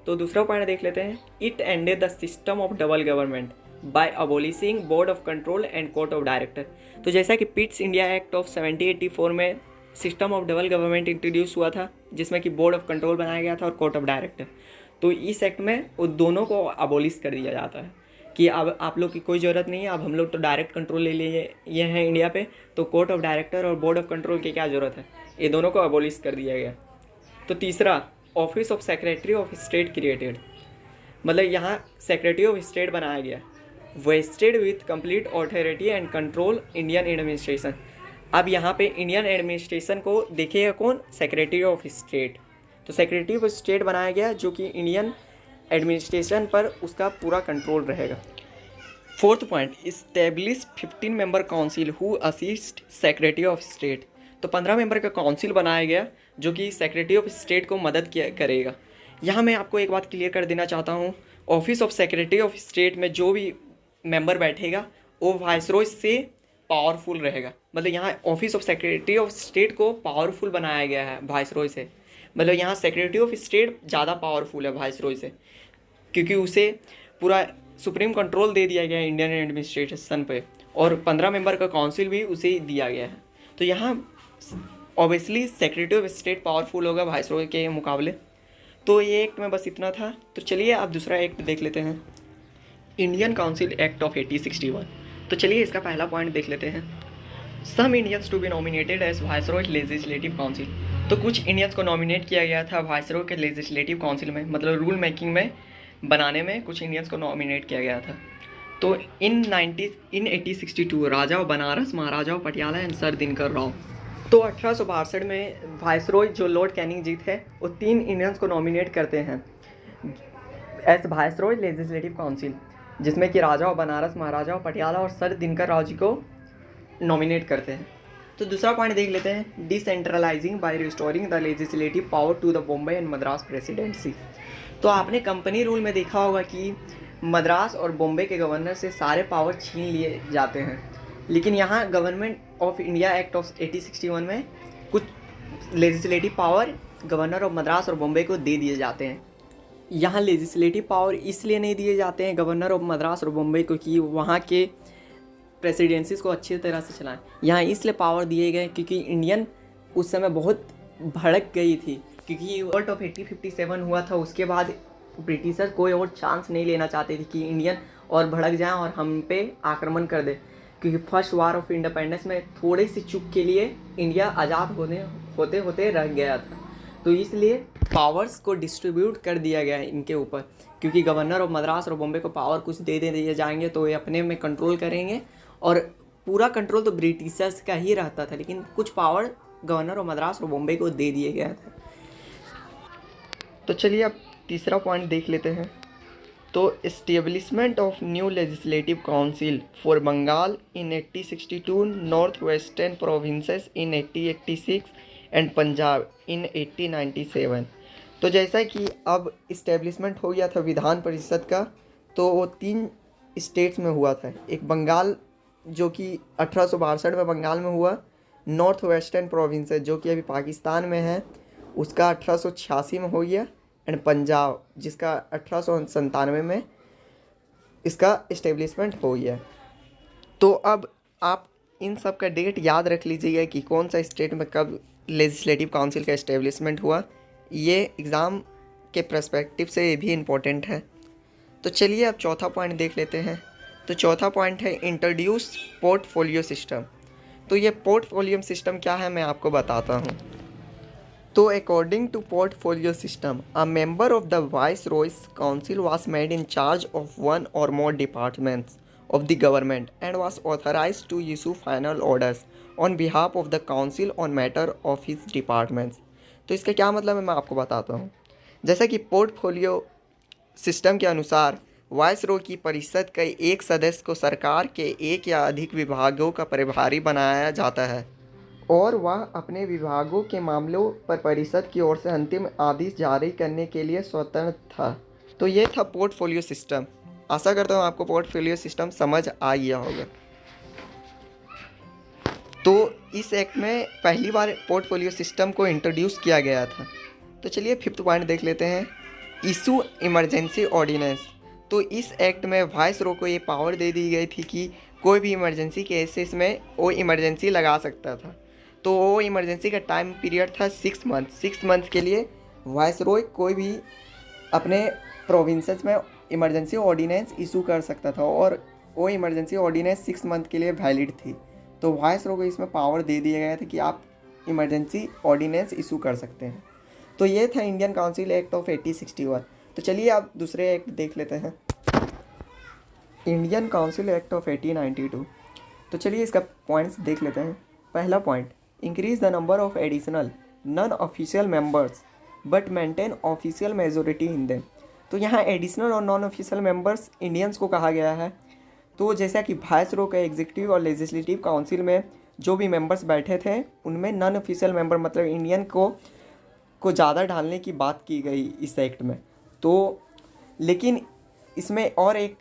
तो दूसरा पॉइंट देख लेते हैं। It ended the system of double government by abolishing board of control and court of director. तो जैसा कि पिट्स इंडिया एक्ट ऑफ 1784 में system of double government introduce हुआ था, जिसमें कि बोर्ड ऑफ कंट्रोल बनाया गया था और कोर्ट ऑफ डायरेक्टर। तो इस एक्ट में वो दोनों को अबोलिश कर दिया जाता है कि अब आप लोग की कोई ज़रूरत नहीं है, अब हम लोग तो डायरेक्ट कंट्रोल ले लिए ये हैं इंडिया पे, तो कोर्ट ऑफ डायरेक्टर और बोर्ड ऑफ कंट्रोल की क्या ज़रूरत है, ये दोनों को अबोलिश कर दिया गया। तो तीसरा, office of secretary of state created. मतलब यहाँ सेक्रेटरी ऑफ स्टेट बनाया गया, vested with complete authority and control Indian administration. अब यहाँ पे इंडियन एडमिनिस्ट्रेशन को देखिएगा कौन, सेक्रेटरी ऑफ स्टेट। तो सेक्रेटरी ऑफ स्टेट बनाया गया जो कि इंडियन एडमिनिस्ट्रेशन पर उसका पूरा कंट्रोल रहेगा। Fourth point, establish 15 member council who assist secretary of state. तो 15 मेंबर का काउंसिल बनाया गया जो कि सेक्रेटरी ऑफ स्टेट को मदद करेगा। यहाँ मैं आपको एक बात क्लियर कर देना चाहता हूँ, office of secretary of state में जो भी मेंबर बैठेगा वो वाइसरॉय से पावरफुल रहेगा। मतलब यहाँ office of secretary of state को पावरफुल बनाया गया है वाइसरॉय से। मतलब यहाँ सेक्रेटरी ऑफ स्टेट ज़्यादा पावरफुल है वाइसरॉय से, क्योंकि उसे पूरा सुप्रीम कंट्रोल दे दिया गया है इंडियन एडमिनिस्ट्रेशन पे, और 15 मेंबर का काउंसिल भी उसे ही दिया गया है। तो यहाँ obviously secretary of state powerful होगा वाइसरॉय के मुकाबले। तो ये एक्ट में बस इतना था। तो चलिए आप दूसरा एक्ट देख लेते हैं, इंडियन काउंसिल एक्ट ऑफ 1861। तो चलिए इसका पहला पॉइंट देख लेते हैं। Some Indians to be nominated as viceroy legislative council. तो कुछ इंडियंस को नॉमिनेट किया गया था वाइसरॉय के लेजिस्लेटिव काउंसिल में, मतलब रूल मेकिंग में बनाने में कुछ इंडियंस को नॉमिनेट किया गया था। तो इन 1862 राजा बनारस, महाराजा पटियाला एंड सर दिनकर राव। तो 1862 में वाइसरॉय जो लॉर्ड कैनिंग जी थे वो 3 इंडियंस को नॉमिनेट करते हैं एज वाइसरॉय लेजिस्लेटिव काउंसिल, जिसमें कि राजा बनारस, महाराजा पटियाला और सर दिनकर राव जी को नॉमिनेट करते हैं। तो दूसरा पॉइंट देख लेते हैं, decentralising by restoring the legislative power to the Bombay and Madras presidency. तो आपने कंपनी रूल में देखा होगा कि मद्रास और बॉम्बे के गवर्नर से सारे पावर छीन लिए जाते हैं, लेकिन यहाँ government of India act of 1861 में कुछ legislative power governor of Madras और बॉम्बे को दे दिए जाते हैं। यहाँ लेजिस्लेटिव पावर इसलिए नहीं दिए जाते हैं गवर्नर ऑफ मद्रास और बॉम्बे को कि वहाँ के प्रेसिडेंसीज को अच्छी तरह से चलाएं। यहाँ इसलिए पावर दिए गए क्योंकि इंडियन उस समय बहुत भड़क गई थी, क्योंकि रिवॉल्ट ऑफ 1857 हुआ था। उसके बाद ब्रिटिशर कोई और चांस नहीं लेना चाहते थे कि इंडियन और भड़क जाएं और हम पे आक्रमण कर दे, क्योंकि फर्स्ट वार ऑफ इंडिपेंडेंस में थोड़ी सी चूक के लिए इंडिया आज़ाद होते होते रह गया था। तो इसलिए पावर्स को डिस्ट्रीब्यूट कर दिया गया है इनके ऊपर, क्योंकि गवर्नर ऑफ मद्रास और बॉम्बे को पावर कुछ दे दिए जाएंगे तो ये अपने में कंट्रोल करेंगे, और पूरा कंट्रोल तो ब्रिटिशर्स का ही रहता था, लेकिन कुछ पावर गवर्नर ऑफ मद्रास और बॉम्बे को दे दिए गया था। तो चलिए अब तीसरा पॉइंट देख लेते हैं। तो establishment of new legislative council for Bengal in 1862, north western provinces in 1886 and Punjab in 1897। तो जैसा कि अब इस्टेब्लिशमेंट हो गया था विधान परिषद का, तो वो 3 स्टेट्स में हुआ था। एक बंगाल जो कि 1862 में बंगाल में हुआ, नॉर्थ वेस्टर्न प्रोविंसेस जो कि अभी पाकिस्तान में है उसका 1886 में हो गया, एंड पंजाब जिसका 1897 में इसका इस्टेब्लिशमेंट हो गया। तो अब आप इन सब का डेट याद रख लीजिएगा कि कौन सा स्टेट में कब लेजिस्लेटिव काउंसिल का इस्टेब्लिशमेंट हुआ। ये एग्ज़ाम के पर्सपेक्टिव से ये भी इम्पोर्टेंट है। तो चलिए अब चौथा पॉइंट देख लेते हैं। तो चौथा पॉइंट है इंट्रोड्यूस पोर्टफोलियो सिस्टम। तो ये पोर्टफोलियो सिस्टम क्या है मैं आपको बताता हूँ। तो according to portfolio system, a member of the viceroy's council was made in charge of one or more departments of the government and was authorized to issue final orders on behalf of the council on matter of his departments। तो इसका क्या मतलब है मैं आपको बताता हूँ। जैसा कि पोर्टफोलियो सिस्टम के अनुसार वाइसरॉय की परिषद के एक सदस्य को सरकार के एक या अधिक विभागों का प्रभारी बनाया जाता है और वह अपने विभागों के मामलों पर परिषद की ओर से अंतिम आदेश जारी करने के लिए स्वतंत्र था। तो ये था पोर्टफोलियो सिस्टम। आशा करता हूँ आपको पोर्टफोलियो सिस्टम समझ आ गया होगा। तो इस एक्ट में पहली बार पोर्टफोलियो सिस्टम को इंट्रोड्यूस किया गया था। तो चलिए 5th पॉइंट देख लेते हैं, इशू इमरजेंसी ऑर्डिनेंस। तो इस एक्ट में वाइसरॉय को ये पावर दे दी गई थी कि कोई भी इमरजेंसी केसेस में वो इमरजेंसी लगा सकता था। तो वो इमरजेंसी का टाइम पीरियड था 6 मंथ। 6 मंथ के लिए वाइसरॉय कोई भी अपने प्रोविंसेस में इमरजेंसी ऑर्डिनेंस इशू कर सकता था, और वो इमरजेंसी ऑर्डिनेंस 6 मंथ के लिए वैलिड थी। तो वाइसरॉय को इसमें पावर दे दिया गया था कि आप इमरजेंसी ऑर्डिनेंस इशू कर सकते हैं। तो ये था इंडियन काउंसिल एक्ट ऑफ 1861। तो चलिए आप दूसरे एक्ट देख लेते हैं, इंडियन काउंसिल एक्ट ऑफ 1892। तो चलिए इसका पॉइंट्स देख लेते हैं। पहला point, increase the number of additional non official members but maintain official majority in them. तो यहाँ एडिशनल और नॉन ऑफिशियल मेंबर्स इंडियंस को कहा गया है। तो जैसा कि वाइसरॉय का एग्जीक्यूटिव और लेजिस्लेटिव काउंसिल में जो भी मेंबर्स बैठे थे उनमें नॉन ऑफिशियल मेंबर मतलब इंडियन को ज़्यादा डालने की बात की गई इस एक्ट में। तो लेकिन इसमें और एक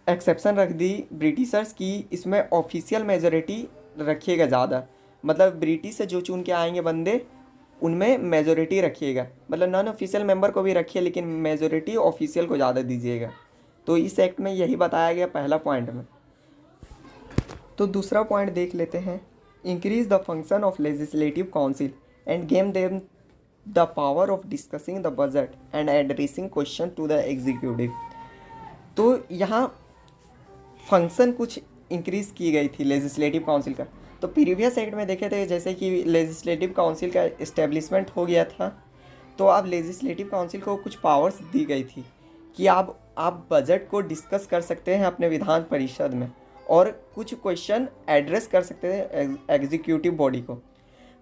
एक्सेप्शन रख दी ब्रिटिशर्स की, इसमें ऑफिशियल मेजोरिटी रखिएगा ज़्यादा, मतलब ब्रिटिश से जो चुन के आएंगे बंदे उनमें मेजोरिटी रखिएगा, मतलब नॉन ऑफिशियल मेंबर को भी रखिए लेकिन मेजोरिटी ऑफिशियल को ज़्यादा दीजिएगा। तो इस एक्ट में यही बताया गया पहला पॉइंट में। तो दूसरा पॉइंट देख लेते हैं, increase the function of legislative council and gave them the power of discussing the budget and addressing question to the executive. तो यहाँ फंक्शन कुछ इंक्रीज़ की गई थी लेजिस्लेटिव काउंसिल का। तो प्रीवियस एक्ट में देखे थे जैसे कि लेजिस्लेटिव काउंसिल का इस्टेब्लिशमेंट हो गया था, तो अब लेजिस्लेटिव काउंसिल को कुछ पावर्स दी गई थी कि आप बजट को डिस्कस कर सकते हैं अपने विधान परिषद में और कुछ क्वेश्चन एड्रेस कर सकते हैं एग्जीक्यूटिव बॉडी को।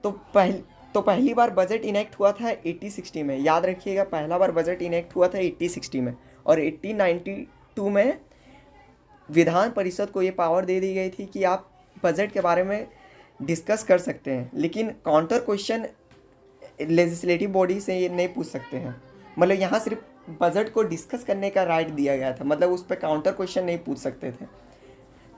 तो पहली बार बजट इनेक्ट हुआ था 1860 में, याद रखिएगा पहला बार बजट इनेक्ट हुआ था 1860 में, और 1892 में विधान परिषद को ये पावर दे दी गई थी कि आप बजट के बारे में डिस्कस कर सकते हैं, लेकिन काउंटर क्वेश्चन लेजिस्लेटिव बॉडी से ये नहीं पूछ सकते हैं। मतलब यहाँ सिर्फ बजट को डिस्कस करने का राइट दिया गया था, मतलब उस पर काउंटर क्वेश्चन नहीं पूछ सकते थे।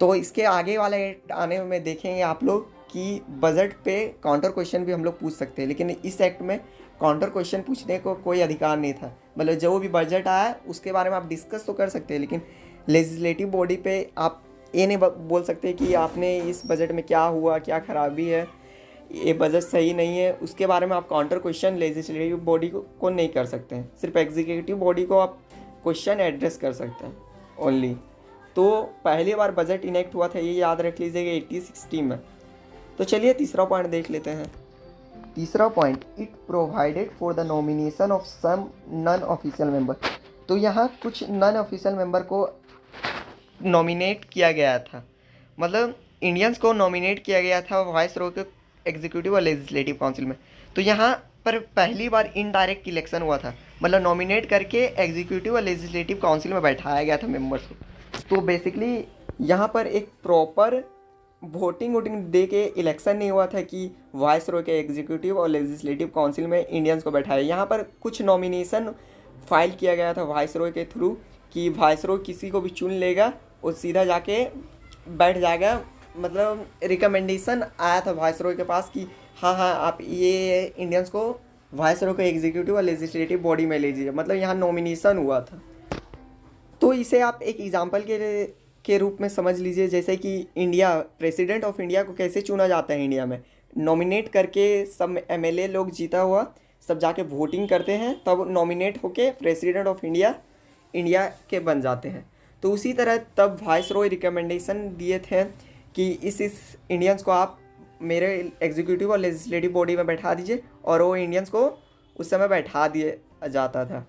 तो इसके आगे वाले एक्ट आने में देखेंगे आप लोग कि बजट पे काउंटर क्वेश्चन भी हम लोग पूछ सकते हैं, लेकिन इस एक्ट में काउंटर क्वेश्चन पूछने को कोई अधिकार नहीं था। मतलब जो भी बजट आया उसके बारे में आप डिस्कस तो कर सकते हैं, लेकिन लेजिस्लेटिव बॉडी पे आप ये नहीं बोल सकते कि आपने इस बजट में क्या हुआ, क्या खराबी है, ये बजट सही नहीं है, उसके बारे में आप काउंटर क्वेश्चन लेजिस्लेटिव बॉडी को नहीं कर सकते हैं। सिर्फ एग्जीक्यूटिव बॉडी को आप क्वेश्चन एड्रेस कर सकते हैं ओनली। तो पहली बार बजट इनेक्ट हुआ था, ये याद रख लीजिएगा 1860 में। तो चलिए तीसरा पॉइंट देख लेते हैं, तीसरा point, it provided for the nomination of some non official member. तो यहाँ कुछ नॉन ऑफिशियल मेंबर को नॉमिनेट किया गया था, मतलब इंडियंस को नॉमिनेट किया गया था वाइस रो के एग्जीक्यूटिव और लेजिस्लेटिव काउंसिल में। तो यहाँ पर पहली बार इनडायरेक्ट इलेक्शन हुआ था, मतलब नॉमिनेट करके एग्जीक्यूटिव और लेजिस्लेटिव काउंसिल में बैठाया गया था मेंबर्स को। तो बेसिकली यहाँ पर एक प्रॉपर वोटिंग दे के इलेक्शन नहीं हुआ था कि वाइस रो के एग्जीक्यूटिव और लेजिस्लेटिव काउंसिल में इंडियंस को बैठाया। यहाँ पर कुछ नॉमिनेशन फाइल किया गया था वाइस रो के थ्रू कि वाइस रो किसी को भी चुन लेगा और सीधा जाके बैठ जाएगा, मतलब रिकमेंडेशन आया था वाइस रो के पास कि हाँ आप ये इंडियंस को वाइस रो के एग्जीक्यूटिव और लेजिस्लेटिव बॉडी में ले लीजिए, मतलब यहाँ नॉमिनेशन हुआ था। तो इसे आप एक एग्जाम्पल के रूप में समझ लीजिए, जैसे कि इंडिया, प्रेसिडेंट ऑफ इंडिया को कैसे चुना जाता है इंडिया में, नॉमिनेट करके सब एमएलए लोग जीता हुआ सब जाके वोटिंग करते हैं, तब नॉमिनेट होके प्रेसिडेंट ऑफ इंडिया के बन जाते हैं। तो उसी तरह तब वाइस रॉय रिकमेंडेशन दिए थे कि इस इंडियंस को आप मेरे एग्जीक्यूटिव और लेजिस्लेटिव बॉडी में बैठा दीजिए, और वो इंडियंस को उस समय बैठा दिया जाता था।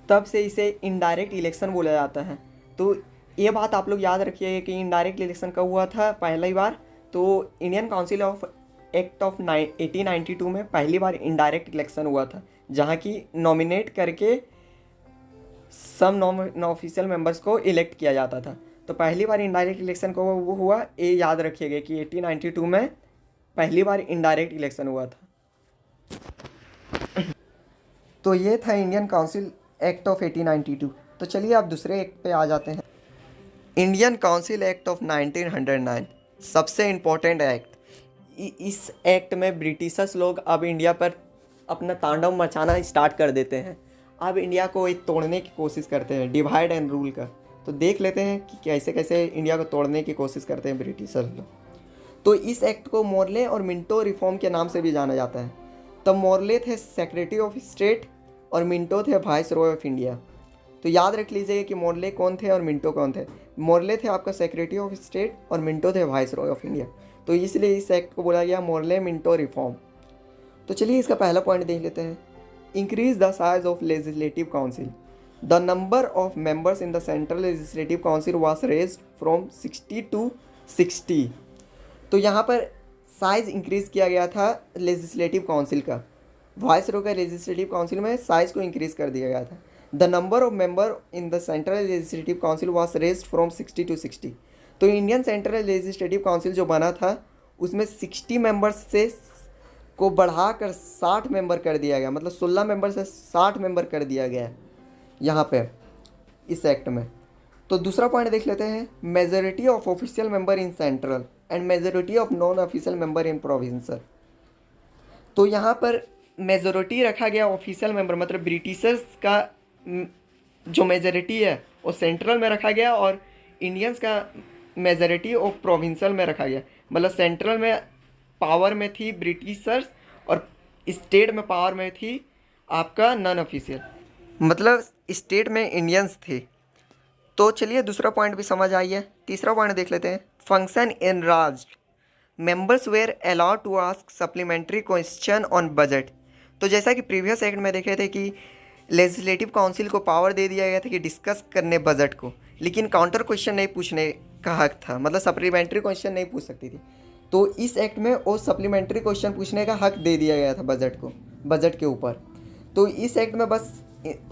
तब से इसे इनडायरेक्ट इलेक्शन बोला जाता है। तो ये बात आप लोग याद रखिए कि इनडायरेक्ट इलेक्शन कब हुआ था पहली बार, तो Indian council of act of 1892 में पहली बार इनडायरेक्ट इलेक्शन हुआ था, जहाँ की नॉमिनेट करके सब नॉन ऑफिशियल मेंबर्स को इलेक्ट किया जाता था। तो पहली बार इनडायरेक्ट इलेक्शन को वो हुआ, ये याद रखिएगा कि 1892 में पहली बार इनडायरेक्ट इलेक्शन हुआ था। तो ये था इंडियन काउंसिल एक्ट ऑफ 1892। तो चलिए आप दूसरे एक्ट पे आ जाते हैं। इंडियन काउंसिल एक्ट ऑफ 1909 सबसे इम्पोर्टेंट एक्ट। इस एक्ट में ब्रिटिशर्स लोग अब इंडिया पर अपना तांडव मचाना स्टार्ट कर देते हैं। अब इंडिया को एक तोड़ने की कोशिश करते हैं, डिवाइड एंड रूल का। तो देख लेते हैं कि कैसे कैसे इंडिया को तोड़ने की कोशिश करते हैं ब्रिटिशर्स लोग। तो इस एक्ट को मोर्ले और मिंटो रिफॉर्म के नाम से भी जाना जाता है। तब मोर्ले थे सेक्रेटरी ऑफ स्टेट और मिंटो थे वाइस रॉय ऑफ इंडिया। तो याद रख लीजिए कि मोर्ले कौन थे और मिंटो कौन थे। मोर्ले थे आपका सेक्रेटरी ऑफ स्टेट और मिंटो थे वाइस रॉय ऑफ इंडिया। तो इसलिए इस एक्ट को बोला गया मोर्ले मिंटो रिफॉर्म। तो चलिए इसका पहला पॉइंट देख लेते हैं। Increase the size of legislative council. The number of members in the central legislative council was raised from 60 to 60। तो यहाँ पर साइज इंक्रीज किया गया था लेजिस्लेटिव काउंसिल का। वाइस रो का लेजिस्लेटिव काउंसिल में साइज को इंक्रीज कर दिया गया था। The number of member in the central legislative council was raised from 60 to 60। तो इंडियन सेंट्रल लेजिस्लेटिव काउंसिल जो बना था उसमें 60 मेंबर्स से को बढ़ाकर 60 मेंबर कर दिया गया, मतलब 16 मेंबर से 60 मेंबर कर दिया गया यहाँ पे इस एक्ट में। तो दूसरा पॉइंट देख लेते हैं। Majority of official member in central and majority of non official member in provincial. तो यहाँ पर मेजॉरिटी रखा गया ऑफिशियल मेंबर, मतलब ब्रिटिशर्स का जो मेजॉरिटी है वो सेंट्रल में रखा गया और इंडियंस का मेजॉरिटी ऑफ प्रोविंसल में रखा गया। मतलब सेंट्रल में पावर में थी ब्रिटिशर्स और स्टेट में पावर में थी आपका नॉन ऑफिशियल, मतलब स्टेट में इंडियंस थे। तो चलिए दूसरा पॉइंट भी समझ आई है। तीसरा पॉइंट देख लेते हैं। Function enlarge members were allowed to ask supplementary question on budget. तो जैसा कि प्रीवियस एक्ट में देखे थे कि लेजिस्लेटिव काउंसिल को पावर दे दिया गया था कि डिस्कस करने बजट को, लेकिन काउंटर क्वेश्चन नहीं पूछने का हक था, मतलब सप्लीमेंट्री क्वेश्चन नहीं पूछ सकती थी। तो इस एक्ट में वो सप्लीमेंट्री क्वेश्चन पूछने का हक दे दिया गया था बजट के ऊपर। तो इस एक्ट में बस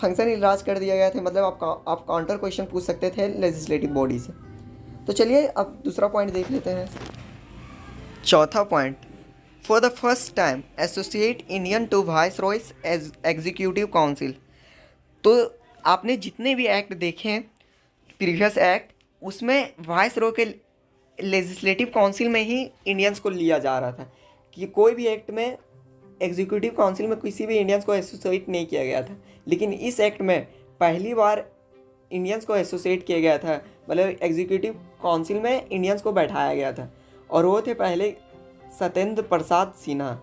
फंक्शन इलाज कर दिया गया था, मतलब आप काउंटर क्वेश्चन पूछ सकते थे लेजिस्लेटिव बॉडी से। तो चलिए अब दूसरा पॉइंट देख लेते हैं। चौथा point, for the first time associate Indian to viceroy's as executive council. तो आपने जितने भी एक्ट देखे हैं प्रीवियस एक्ट, उसमें वाइस रॉय के लेजिस्लेटिव काउंसिल में ही इंडियंस को लिया जा रहा था कि कोई भी एक्ट में एग्जीक्यूटिव काउंसिल में किसी भी इंडियंस को एसोसिएट नहीं किया गया था। लेकिन इस एक्ट में पहली बार इंडियंस को एसोसिएट किया गया था, मतलब एग्जीक्यूटिव काउंसिल में इंडियंस को बैठाया गया था, और वो थे पहले सत्येंद्र प्रसाद सिन्हा।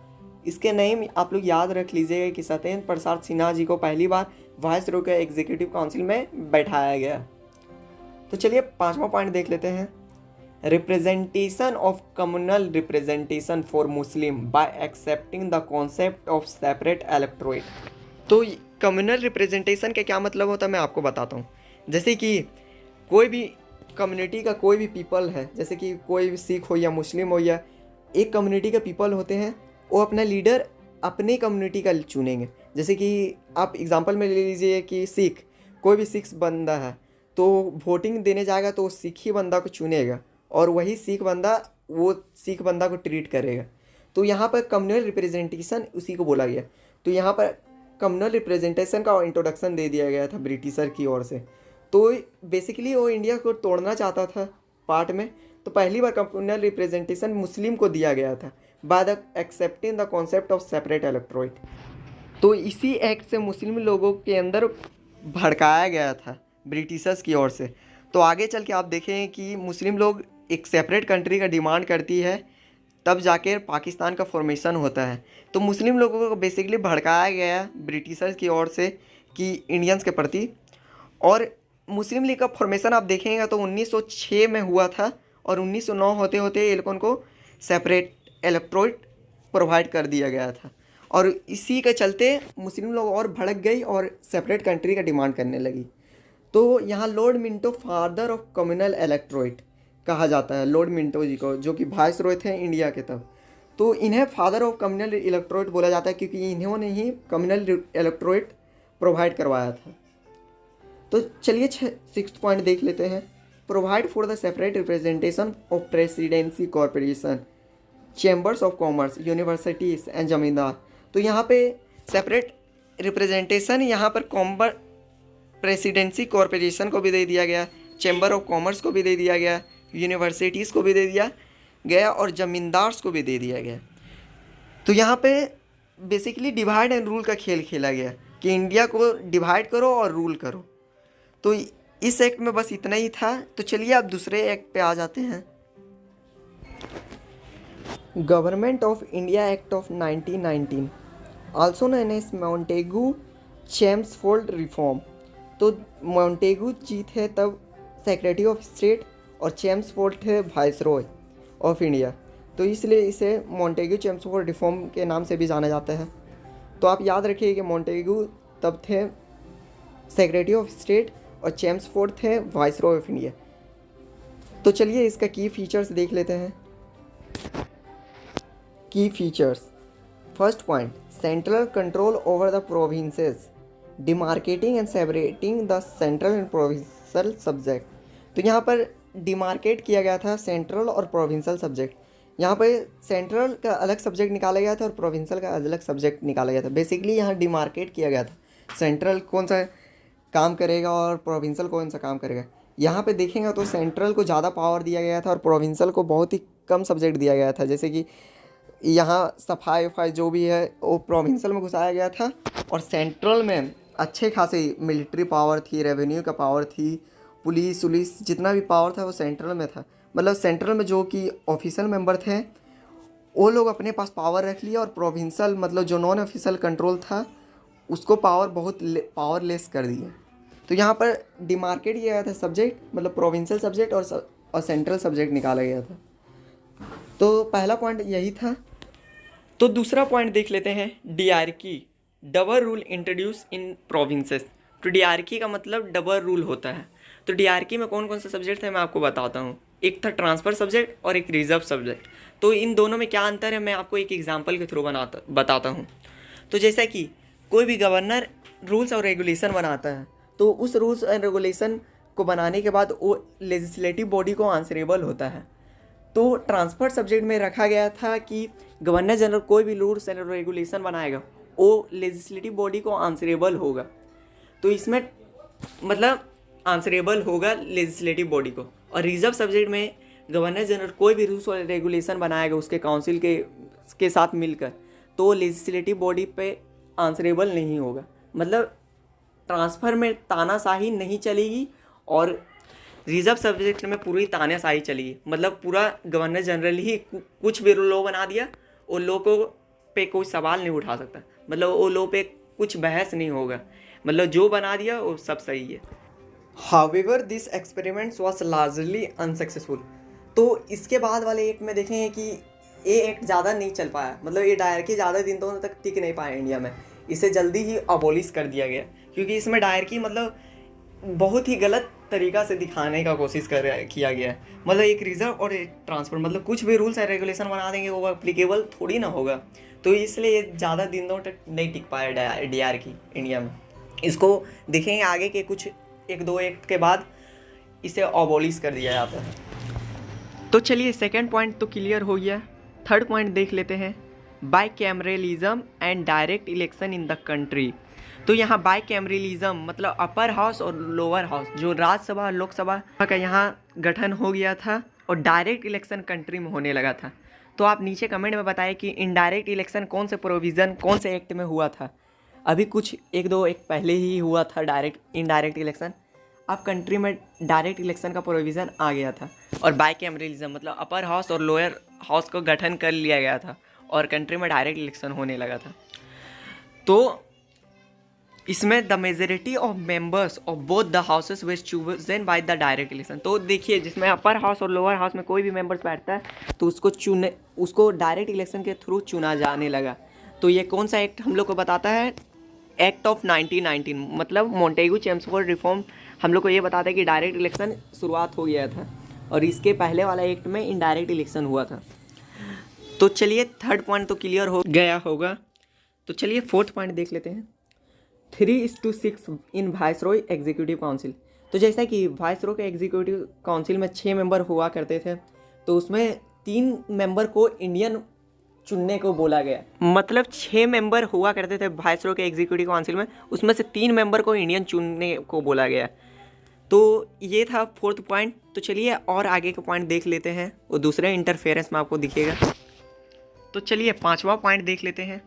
इसके नेम आप लोग याद रख लीजिएगा कि सत्येंद्र प्रसाद सिन्हा जी को पहली बार वाइस रॉय के एग्जीक्यूटिव काउंसिल में बैठाया गया। तो चलिए पांचवा पॉइंट देख लेते हैं। Representation of communal representation for Muslim bye accepting the concept of separate electorate. तो कम्युनल रिप्रेजेंटेशन का क्या मतलब होता है मैं आपको बताता हूँ। जैसे कि कोई भी कम्युनिटी का कोई भी पीपल है, जैसे कि कोई भी सिख हो या मुस्लिम हो या एक कम्युनिटी का पीपल होते हैं, वो अपना लीडर अपनी कम्युनिटी का चुनेंगे। जैसे कि आप एग्जांपल में ले लीजिए कि सिख, कोई भी सिख बंदा है तो वोटिंग देने जाएगा तो वो सिख ही बंदा को चुनेगा और वही सिख बंदा वो सिख बंदा को ट्रीट करेगा। तो यहाँ पर कम्युनल रिप्रेजेंटेशन उसी को बोला गया। तो यहाँ पर कम्युनल रिप्रेजेंटेशन का इंट्रोडक्शन दे दिया गया था ब्रिटिशर की ओर से। तो बेसिकली वो इंडिया को तोड़ना चाहता था पार्ट में। तो पहली बार कम्युनल रिप्रेजेंटेशन मुस्लिम को दिया गया था by the accepting the concept of separate electorate. तो इसी एक्ट से मुस्लिम लोगों के अंदर भड़काया गया था ब्रिटिशर्स की ओर से। तो आगे चल के आप देखें कि मुस्लिम लोग एक सेपरेट कंट्री का डिमांड करती है, तब जाके पाकिस्तान का फॉर्मेशन होता है। तो मुस्लिम लोगों को बेसिकली भड़काया गया ब्रिटिशर्स की ओर से कि इंडियंस के प्रति। और मुस्लिम लीग का फॉर्मेशन आप देखेंगे तो 1906 में हुआ था और 1909 होते होते ये लोगों को सेपरेट इलेक्टोरेट प्रोवाइड कर दिया गया था। और इसी के चलते मुस्लिम लोग और भड़क गई और सेपरेट कंट्री का डिमांड करने लगी। तो यहाँ Lord Minto father of communal electorate कहा जाता है लॉर्ड मिंटो जी को, जो कि वाइसरॉय थे इंडिया के तब। तो इन्हें फादर ऑफ कम्युनल इलेक्टोरेट बोला जाता है क्योंकि इन्होंने ही कम्युनल इलेक्टोरेट प्रोवाइड करवाया था। तो चलिए 6th पॉइंट देख लेते हैं। Provide for the separate representation of presidency corporation, chambers of commerce, universities and जमींदार। तो यहाँ पे सेपरेट रिप्रेजेंटेशन यहाँ पर प्रेसिडेंसी कॉरपोरेशन को भी दे दिया गया, चैम्बर ऑफ कॉमर्स को भी दे दिया गया, यूनिवर्सिटीज़ को भी दे दिया गया और ज़मींदार्स को भी दे दिया गया। तो यहाँ पे बेसिकली डिवाइड एंड रूल का खेल खेला गया कि इंडिया को डिवाइड करो और रूल करो। तो इस एक्ट में बस इतना ही था। तो चलिए अब दूसरे एक्ट पे आ जाते हैं। Government of India act of 1919, also known as Montagu Chelmsford reform. तो मॉन्टेगू जी थे तब सेक्रेटरी ऑफ स्टेट और चेम्सफोर्ड थे वाइसरॉय ऑफ इंडिया। तो इसलिए इसे मॉन्टेगू चेम्सफोर्ड रिफॉर्म के नाम से भी जाना जाता है। तो आप याद रखिए कि मॉन्टेगू तब थे सेक्रेटरी ऑफ स्टेट और चेम्सफोर्ड थे वाइसरॉय ऑफ इंडिया। तो चलिए इसका की फीचर्स देख लेते हैं। की features, first point, central control over the provinces, demarcating and separating the central and provincial subject. तो यहाँ पर डिमार्केट किया गया था सेंट्रल और प्रोविंशियल सब्जेक्ट। यहाँ पे सेंट्रल का अलग सब्जेक्ट निकाला गया था और प्रोविंशियल का अलग सब्जेक्ट निकाला गया था। बेसिकली यहाँ डिमार्केट किया गया था, सेंट्रल कौन सा काम करेगा और प्रोविंशियल कौन सा काम करेगा। यहाँ पे देखेंगे तो सेंट्रल को ज़्यादा पावर दिया गया था और प्रोविंशियल को बहुत ही कम सब्जेक्ट दिया गया था। जैसे कि यहाँ सफाई वफाई जो भी है वो प्रोविंशियल में घुसाया गया था और सेंट्रल में अच्छे खासी मिलिट्री पावर थी, रेवेन्यू का पावर थी, पुलिस उलिस जितना भी पावर था वो सेंट्रल में था। मतलब सेंट्रल में जो कि ऑफिशियल मेंबर थे वो लोग अपने पास पावर रख लिया और प्रोविंशियल मतलब जो नॉन ऑफिशियल कंट्रोल था उसको पावर बहुत पावरलेस कर दिया। तो यहाँ पर डिमार्केट किया गया था सब्जेक्ट, मतलब प्रोविंशियल सब्जेक्ट और सेंट्रल सब्जेक्ट निकाला गया था। तो पहला पॉइंट यही था। तो दूसरा पॉइंट देख लेते हैं, dyarchy, double rule introduce in provinces. तो डीआरकी का मतलब डबल रूल होता है। तो डीआरकी में कौन कौन से सब्जेक्ट थे मैं आपको बताता हूँ। एक था ट्रांसफ़र सब्जेक्ट और एक रिजर्व सब्जेक्ट। तो इन दोनों में क्या अंतर है मैं आपको एक एग्जांपल के थ्रू बताता हूँ। तो जैसा कि कोई भी गवर्नर रूल्स और रेगुलेशन बनाता है तो उस रूल्स एंड रेगुलेशन को बनाने के बाद वो लेजिस्लेटिव बॉडी को आंसरेबल होता है। तो ट्रांसफर सब्जेक्ट में रखा गया था कि गवर्नर जनरल कोई भी रूल्स एंड रेगुलेशन बनाएगा वो लेजिस्लेटिव बॉडी को आंसरेबल होगा। तो इसमें मतलब आंसरेबल होगा लेजिस्लेटिव बॉडी को। और रिजर्व सब्जेक्ट में गवर्नर जनरल कोई भी रूल्स और रेगुलेशन बनाएगा उसके काउंसिल के साथ मिलकर तो लेजिस्लेटिव बॉडी पे आंसरेबल नहीं होगा। मतलब ट्रांसफ़र में तानाशाही नहीं चलेगी और रिजर्व सब्जेक्ट में पूरी तानाशाही चलेगी। मतलब पूरा गवर्नर जनरल ही कुछ भी लॉ बना दिया, वो लॉ को पे कोई सवाल नहीं उठा सकता। मतलब वो लॉ पे कुछ बहस नहीं होगा, मतलब जो बना दिया वो सब सही है। However this experiments was largely unsuccessful. तो इसके बाद वाले एक्ट में देखें कि ये एक्ट ज़्यादा नहीं चल पाया, मतलब ये डायरकी ज़्यादा दिनों तक टिक नहीं पाया इंडिया में, इसे जल्दी ही अबॉलिश कर दिया गया, क्योंकि इसमें डायरकी मतलब बहुत ही गलत तरीका से दिखाने का कोशिश किया गया है। मतलब एक रिजर्व और एक ट्रांसफर, मतलब कुछ भी रूल्स एंड रेगुलेशन बना देंगे वो अप्लीकेबल थोड़ी ना होगा, तो इसलिए ये ज़्यादा दिनों तक नहीं टिक पाया डायरकी इंडिया में। इसको देखेंगे आगे के कुछ 1-2 एक्ट के बाद इसे अबॉलिश कर दिया जाता है। तो चलिए सेकेंड पॉइंट तो क्लियर हो गया, थर्ड पॉइंट देख लेते हैं, bicameralism and direct election in the country. तो यहाँ बाईकैमरलिज्म मतलब अपर हाउस और लोअर हाउस, जो राज्यसभा लोकसभा का यहाँ गठन हो गया था और डायरेक्ट इलेक्शन कंट्री में होने लगा था। तो आप नीचे कमेंट में बताएं कि इनडायरेक्ट इलेक्शन कौन से प्रोविज़न कौन से एक्ट में हुआ था। अभी कुछ 1-2 एक्ट पहले ही हुआ था इनडायरेक्ट इलेक्शन, अब कंट्री में डायरेक्ट इलेक्शन का प्रोविज़न आ गया था। और बाईकैमरलिज्म मतलब अपर हाउस और लोअर हाउस को गठन कर लिया गया था और कंट्री में डायरेक्ट इलेक्शन होने लगा था। तो इसमें the majority of members of both the houses was chosen by the direct election. तो देखिए जिसमें अपर हाउस और लोअर हाउस में कोई भी मेंबर्स बैठता है तो उसको डायरेक्ट इलेक्शन के थ्रू चुना जाने लगा। तो ये कौन सा एक्ट हम लोग को बताता है, एक्ट ऑफ 1919, मतलब मोंटेगू चेम्सफोर्ड रिफॉर्म हम लोग को ये बताता है कि डायरेक्ट इलेक्शन शुरुआत हो गया था और इसके पहले वाला एक्ट में इनडायरेक्ट इलेक्शन हुआ था। तो चलिए थर्ड पॉइंट तो क्लियर हो गया होगा, तो चलिए फोर्थ पॉइंट देख लेते हैं, 3:6 इन वाइसरॉय एग्जीक्यूटिव काउंसिल। तो जैसा कि वाइसरॉय के एग्जीक्यूटिव काउंसिल में 6 मेंबर हुआ करते थे, तो उसमें 3 मेंबर को इंडियन चुनने को बोला गया, मतलब 6 मेंबर हुआ करते थे वाइसरॉय के एग्जीक्यूटिव काउंसिल में, उसमें से 3 मेंबर को इंडियन चुनने को बोला गया। तो ये था फोर्थ पॉइंट। तो चलिए और आगे का पॉइंट देख लेते हैं, वो दूसरे इंटरफेरेंस में आपको दिखेगा। तो चलिए पांचवा पॉइंट देख लेते हैं,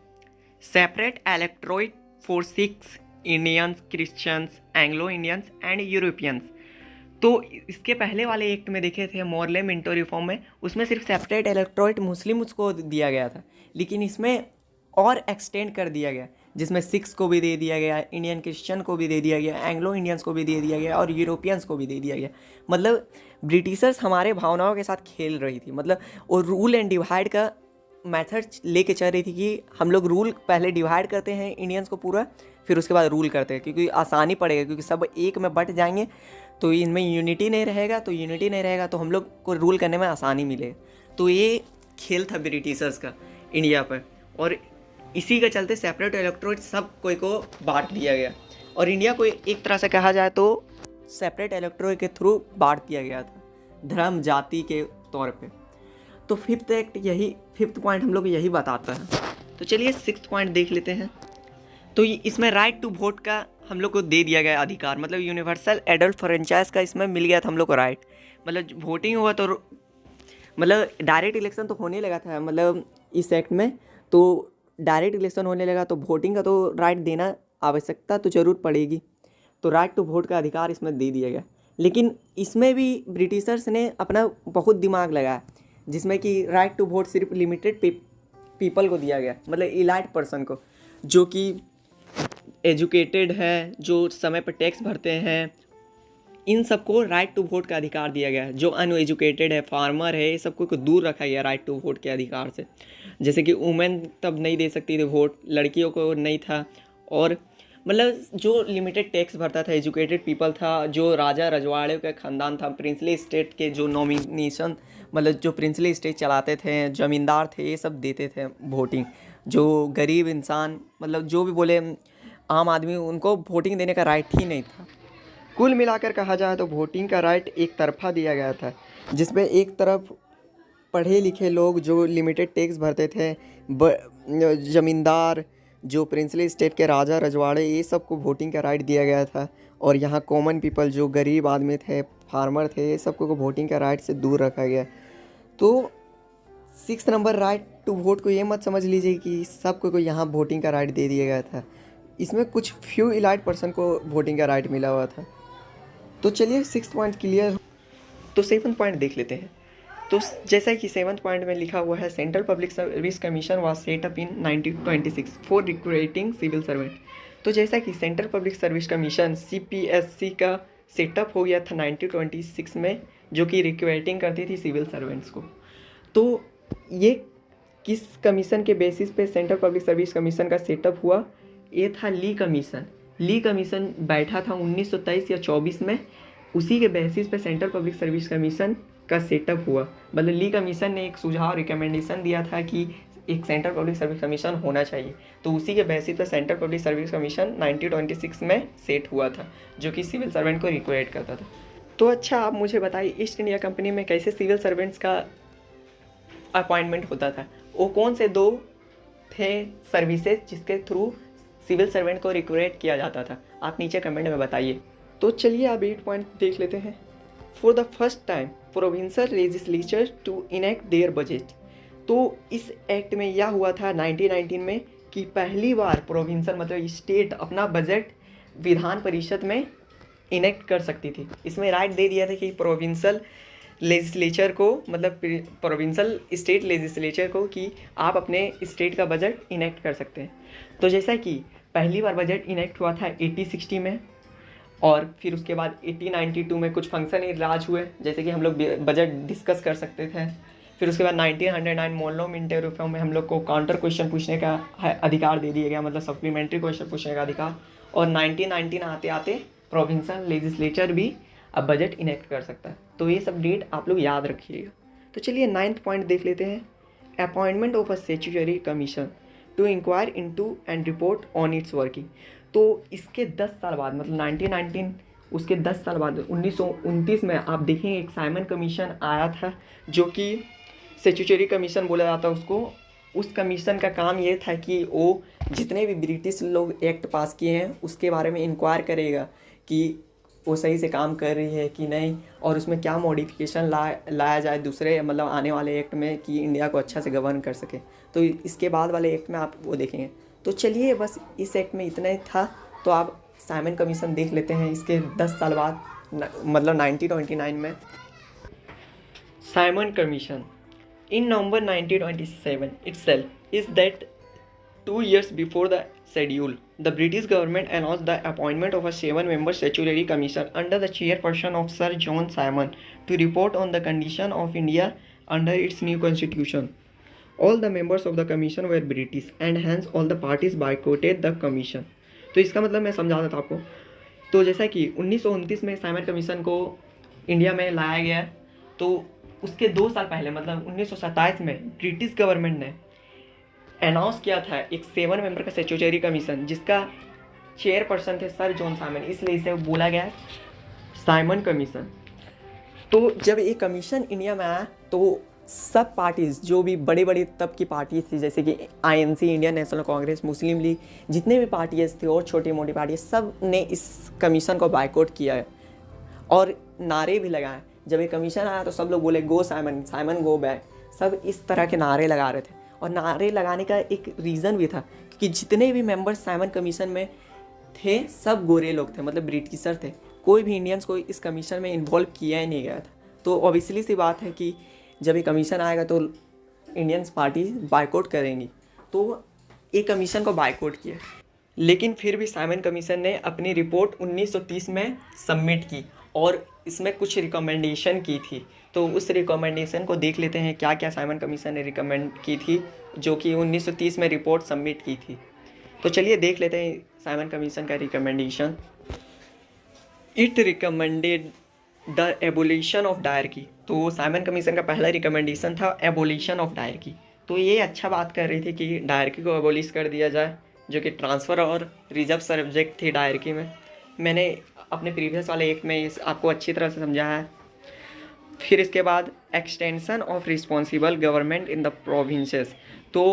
separate electorate for 6 Indians, Christians, Anglo Indians and Europeans. तो इसके पहले वाले एक्ट में देखे थे मोरले मिंटो रिफॉर्म में, उसमें सिर्फ सेपरेट इलेक्टोरेट मुस्लिम्स को दिया गया था, लेकिन इसमें और एक्सटेंड कर दिया गया, जिसमें सिक्स को भी दे दिया गया, इंडियन क्रिश्चियन को भी दे दिया गया, एंग्लो इंडियंस को भी दे दिया गया और यूरोपियंस को भी दे दिया गया। मतलब ब्रिटिशर्स हमारे भावनाओं के साथ खेल रही थी, मतलब वो रूल एंड डिवाइड का मेथड लेके चल रही थी कि हम लोग रूल पहले डिवाइड करते हैं इंडियंस को पूरा, फिर उसके बाद रूल करते हैं, क्योंकि आसानी पड़ेगा, क्योंकि सब एक में बट जाएंगे तो इनमें यूनिटी नहीं रहेगा, तो हम लोग को रूल करने में आसानी मिलेगा। तो ये खेल था ब्रिटिशर्स का इंडिया पर, और इसी के चलते सेपरेट इलेक्टोरेट सब कोई को बांट दिया गया, और इंडिया को एक तरह से कहा जाए तो सेपरेट इलेक्टोरेट के थ्रू बांट दिया गया था, धर्म जाति के तौर पे। तो फिफ्थ पॉइंट हम लोग यही बताता है। तो चलिए सिक्स्थ पॉइंट देख लेते हैं। तो इसमें राइट टू वोट का हम लोग को दे दिया गया अधिकार, मतलब यूनिवर्सल एडल्ट फ्रेंचाइज का इसमें मिल गया था हम लोग को राइट। मतलब वोटिंग हुआ तो मतलब डायरेक्ट इलेक्शन तो होने लगा था, मतलब इस एक्ट में तो डायरेक्ट इलेक्शन होने लगा, तो वोटिंग का तो राइट देना आवश्यकता तो जरूर पड़ेगी, तो राइट टू वोट का अधिकार इसमें दे दिया गया। लेकिन इसमें भी ब्रिटिशर्स ने अपना बहुत दिमाग लगाया, जिसमें कि राइट टू वोट सिर्फ लिमिटेड पीपल को दिया गया, मतलब इलाइट पर्सन को, जो कि एजुकेटेड है, जो समय पर टैक्स भरते हैं, इन सबको राइट टू वोट का अधिकार दिया गया है। जो अनएजुकेटेड है, फार्मर है, ये सबको दूर रखा गया राइट टू वोट के अधिकार से। जैसे कि वुमेन तब नहीं दे सकती थी वोट, लड़कियों को नहीं था, और मतलब जो लिमिटेड टैक्स भरता था, एजुकेटेड पीपल था, जो राजा रजवाड़े का ख़ानदान था, प्रिंसली स्टेट के जो नॉमिनेशन, मतलब जो प्रिंसली स्टेट चलाते थे, ज़मींदार थे, ये सब देते थे वोटिंग। जो गरीब इंसान, मतलब जो भी बोले आम आदमी, उनको वोटिंग देने का राइट ही नहीं था। कुल मिलाकर कहा जाए तो वोटिंग का राइट एक तरफा दिया गया था, जिसमें एक तरफ पढ़े लिखे लोग जो लिमिटेड टैक्स भरते थे, ज़मींदार, जो प्रिंसली स्टेट के राजा रजवाड़े, ये सबको वोटिंग का राइट दिया गया था, और यहाँ कॉमन पीपल जो गरीब आदमी थे, फार्मर थे, ये सबको वोटिंग का राइट से दूर रखा गया। तो 6 नंबर राइट टू वोट को ये मत समझ लीजिए कि सबको यहाँ वोटिंग का राइट दे दिया गया था, इसमें कुछ फ्यू इलाइट पर्सन को वोटिंग का राइट मिला हुआ था। तो चलिए 6th पॉइंट क्लियर। तो 7th पॉइंट देख लेते हैं। तो जैसा कि 7th पॉइंट में लिखा हुआ है, central public service commission was set up in 1926 for recruiting civil servant. तो जैसा कि central public service commission CPSC का सेटअप हो गया था 1926 में जो कि रिक्वेटिंग करती थी सिविल सर्वेंट्स को। तो ये किस कमीशन के बेसिस पे सेंट्रल पब्लिक सर्विस कमीशन का सेटअप हुआ? ये था ली कमीशन। ली कमीशन बैठा था 1923 या 24 में, उसी के बेसिस पे सेंट्रल पब्लिक सर्विस कमीशन का सेटअप हुआ। मतलब ली कमीशन ने एक सुझाव रिकमेंडेशन दिया था कि एक सेंट्रल पब्लिक सर्विस कमीशन होना चाहिए, तो उसी के बेसिस पे सेंट्रल पब्लिक सर्विस कमीशन 1926 में सेट हुआ था, जो कि सिविल सर्वेंट को रिक्वायर्ड करता था। तो अच्छा, आप मुझे बताइए ईस्ट इंडिया कंपनी में कैसे सिविल सर्वेंट्स का अपॉइंटमेंट होता था? वो कौन से दो थे सर्विसेज जिसके थ्रू सिविल सर्वेंट को रिक्वायर्ड किया जाता था? आप नीचे कमेंट में बताइए। तो चलिए आप 8 पॉइंट देख लेते हैं। For the first time provincial legislature to enact their budget. तो इस एक्ट में यह हुआ था 1919 में कि पहली बार प्रोविंशियल मतलब स्टेट अपना बजट विधान परिषद में इनेक्ट कर सकती थी। इसमें राइट दे दिया था कि प्रोविंशियल लेजिस्लेचर को, मतलब प्रोविंशियल स्टेट लेजिस्लेचर को, कि आप अपने स्टेट का बजट इनेक्ट कर सकते हैं। तो जैसा कि पहली बार बजट इनेक्ट हुआ था 1860 में, और फिर उसके बाद 1892 में कुछ फंक्शन राज हुए, जैसे कि हम लोग बजट डिस्कस कर सकते थे। फिर उसके बाद 1909 मोनो मिंटो रिफॉर्म में हम लोग को काउंटर क्वेश्चन पूछने का अधिकार दे दिया गया, मतलब सप्लीमेंट्री क्वेश्चन पूछने का अधिकार। और 1919 आते आते प्रोविंशियल लेजिस्लेचर भी अब बजट इनेक्ट कर सकता है। तो ये सब डेट आप लोग याद रखिएगा। तो चलिए 9th पॉइंट देख लेते हैं। Appointment of a statutory commission to inquire into and report on its working. तो इसके 10 साल बाद, मतलब 1919, उसके 10 साल बाद 1929 में आप देखेंगे एक साइमन कमीशन आया था, जो कि स्टैट्यूटरी कमीशन बोला जाता है उसको। उस कमीशन का काम ये था कि वो जितने भी ब्रिटिश लोग एक्ट पास किए हैं उसके बारे में इंक्वायर करेगा कि वो सही से काम कर रही है कि नहीं, और उसमें क्या मॉडिफिकेशन लाया जाए दूसरे मतलब आने वाले एक्ट में कि इंडिया को अच्छा से गवर्न कर सके। तो इसके बाद वाले एक्ट में आप वो देखेंगे। तो चलिए बस इस एक्ट में इतना ही था। तो आप साइमन कमीशन देख लेते हैं इसके 10 साल बाद, मतलब 1929 में। Simon commission in November 1927 itself is that 2 years before the schedule, the British government announced the appointment of a 7-member statutory commission under the chairperson of Sir John Simon to report on the condition of India under its new constitution. All the members of the commission were British and hence all the parties boycotted the commission. तो इसका मतलब मैं समझा देता आपको। तो जैसा कि 1929 में साइमन कमीशन को इंडिया में लाया गया, तो उसके 2 साल पहले मतलब 1927 में ब्रिटिश गवर्नमेंट ने अनाउंस किया था एक 7 मेंबर का स्टैट्यूटरी कमीशन, जिसका चेयरपर्सन थे सर जॉन साइमन, इसलिए इसे बोला गया साइमन कमीशन। तो जब ये कमीशन इंडिया में आया तो सब पार्टीज़, जो भी बड़ी बड़ी तब की पार्टीज थी, जैसे कि आईएनसी, इंडियन नेशनल कांग्रेस, मुस्लिम लीग, जितने भी पार्टीज थी और छोटी मोटी पार्टी, सब ने इस कमीशन को बायकॉट किया है और नारे भी लगाए। जब ये कमीशन आया तो सब लोग बोले go Simon, Simon go back, सब इस तरह के नारे लगा रहे थे। और नारे लगाने का एक रीज़न भी था कि जितने भी मेंबर्स साइमन कमीशन में थे सब गोरे लोग थे, मतलब ब्रिटिशर थे। कोई भी इंडियंस को इस कमीशन में इन्वॉल्व किया ही नहीं गया था। तो ऑब्वियसली सी बात है कि जब ये कमीशन आएगा तो इंडियंस पार्टी बायकॉट करेंगी। तो ये कमीशन को बायकॉट किया, लेकिन फिर भी साइमन कमीशन ने अपनी रिपोर्ट 1930 में सबमिट की और इसमें कुछ रिकमेंडेशन की थी। तो उस रिकमेंडेशन को देख लेते हैं, क्या क्या साइमन कमीशन ने रिकमेंड की थी, जो कि 1930 में रिपोर्ट सबमिट की थी। तो चलिए देख लेते हैं साइमन कमीशन का recommendation. It recommended the abolition of dyarchy. तो साइमन कमीशन का पहला रिकमेंडेशन था एबोलिशन ऑफ डायरकी। तो ये अच्छा बात कर रही थी कि डायरकी को एबोलिश कर दिया जाए, जो कि ट्रांसफ़र और रिजर्व सब्जेक्ट थी डायरकी में। मैंने अपने प्रीवियस वाले एक में आपको अच्छी तरह से समझाया है। फिर इसके बाद extension of responsible government in the provinces. तो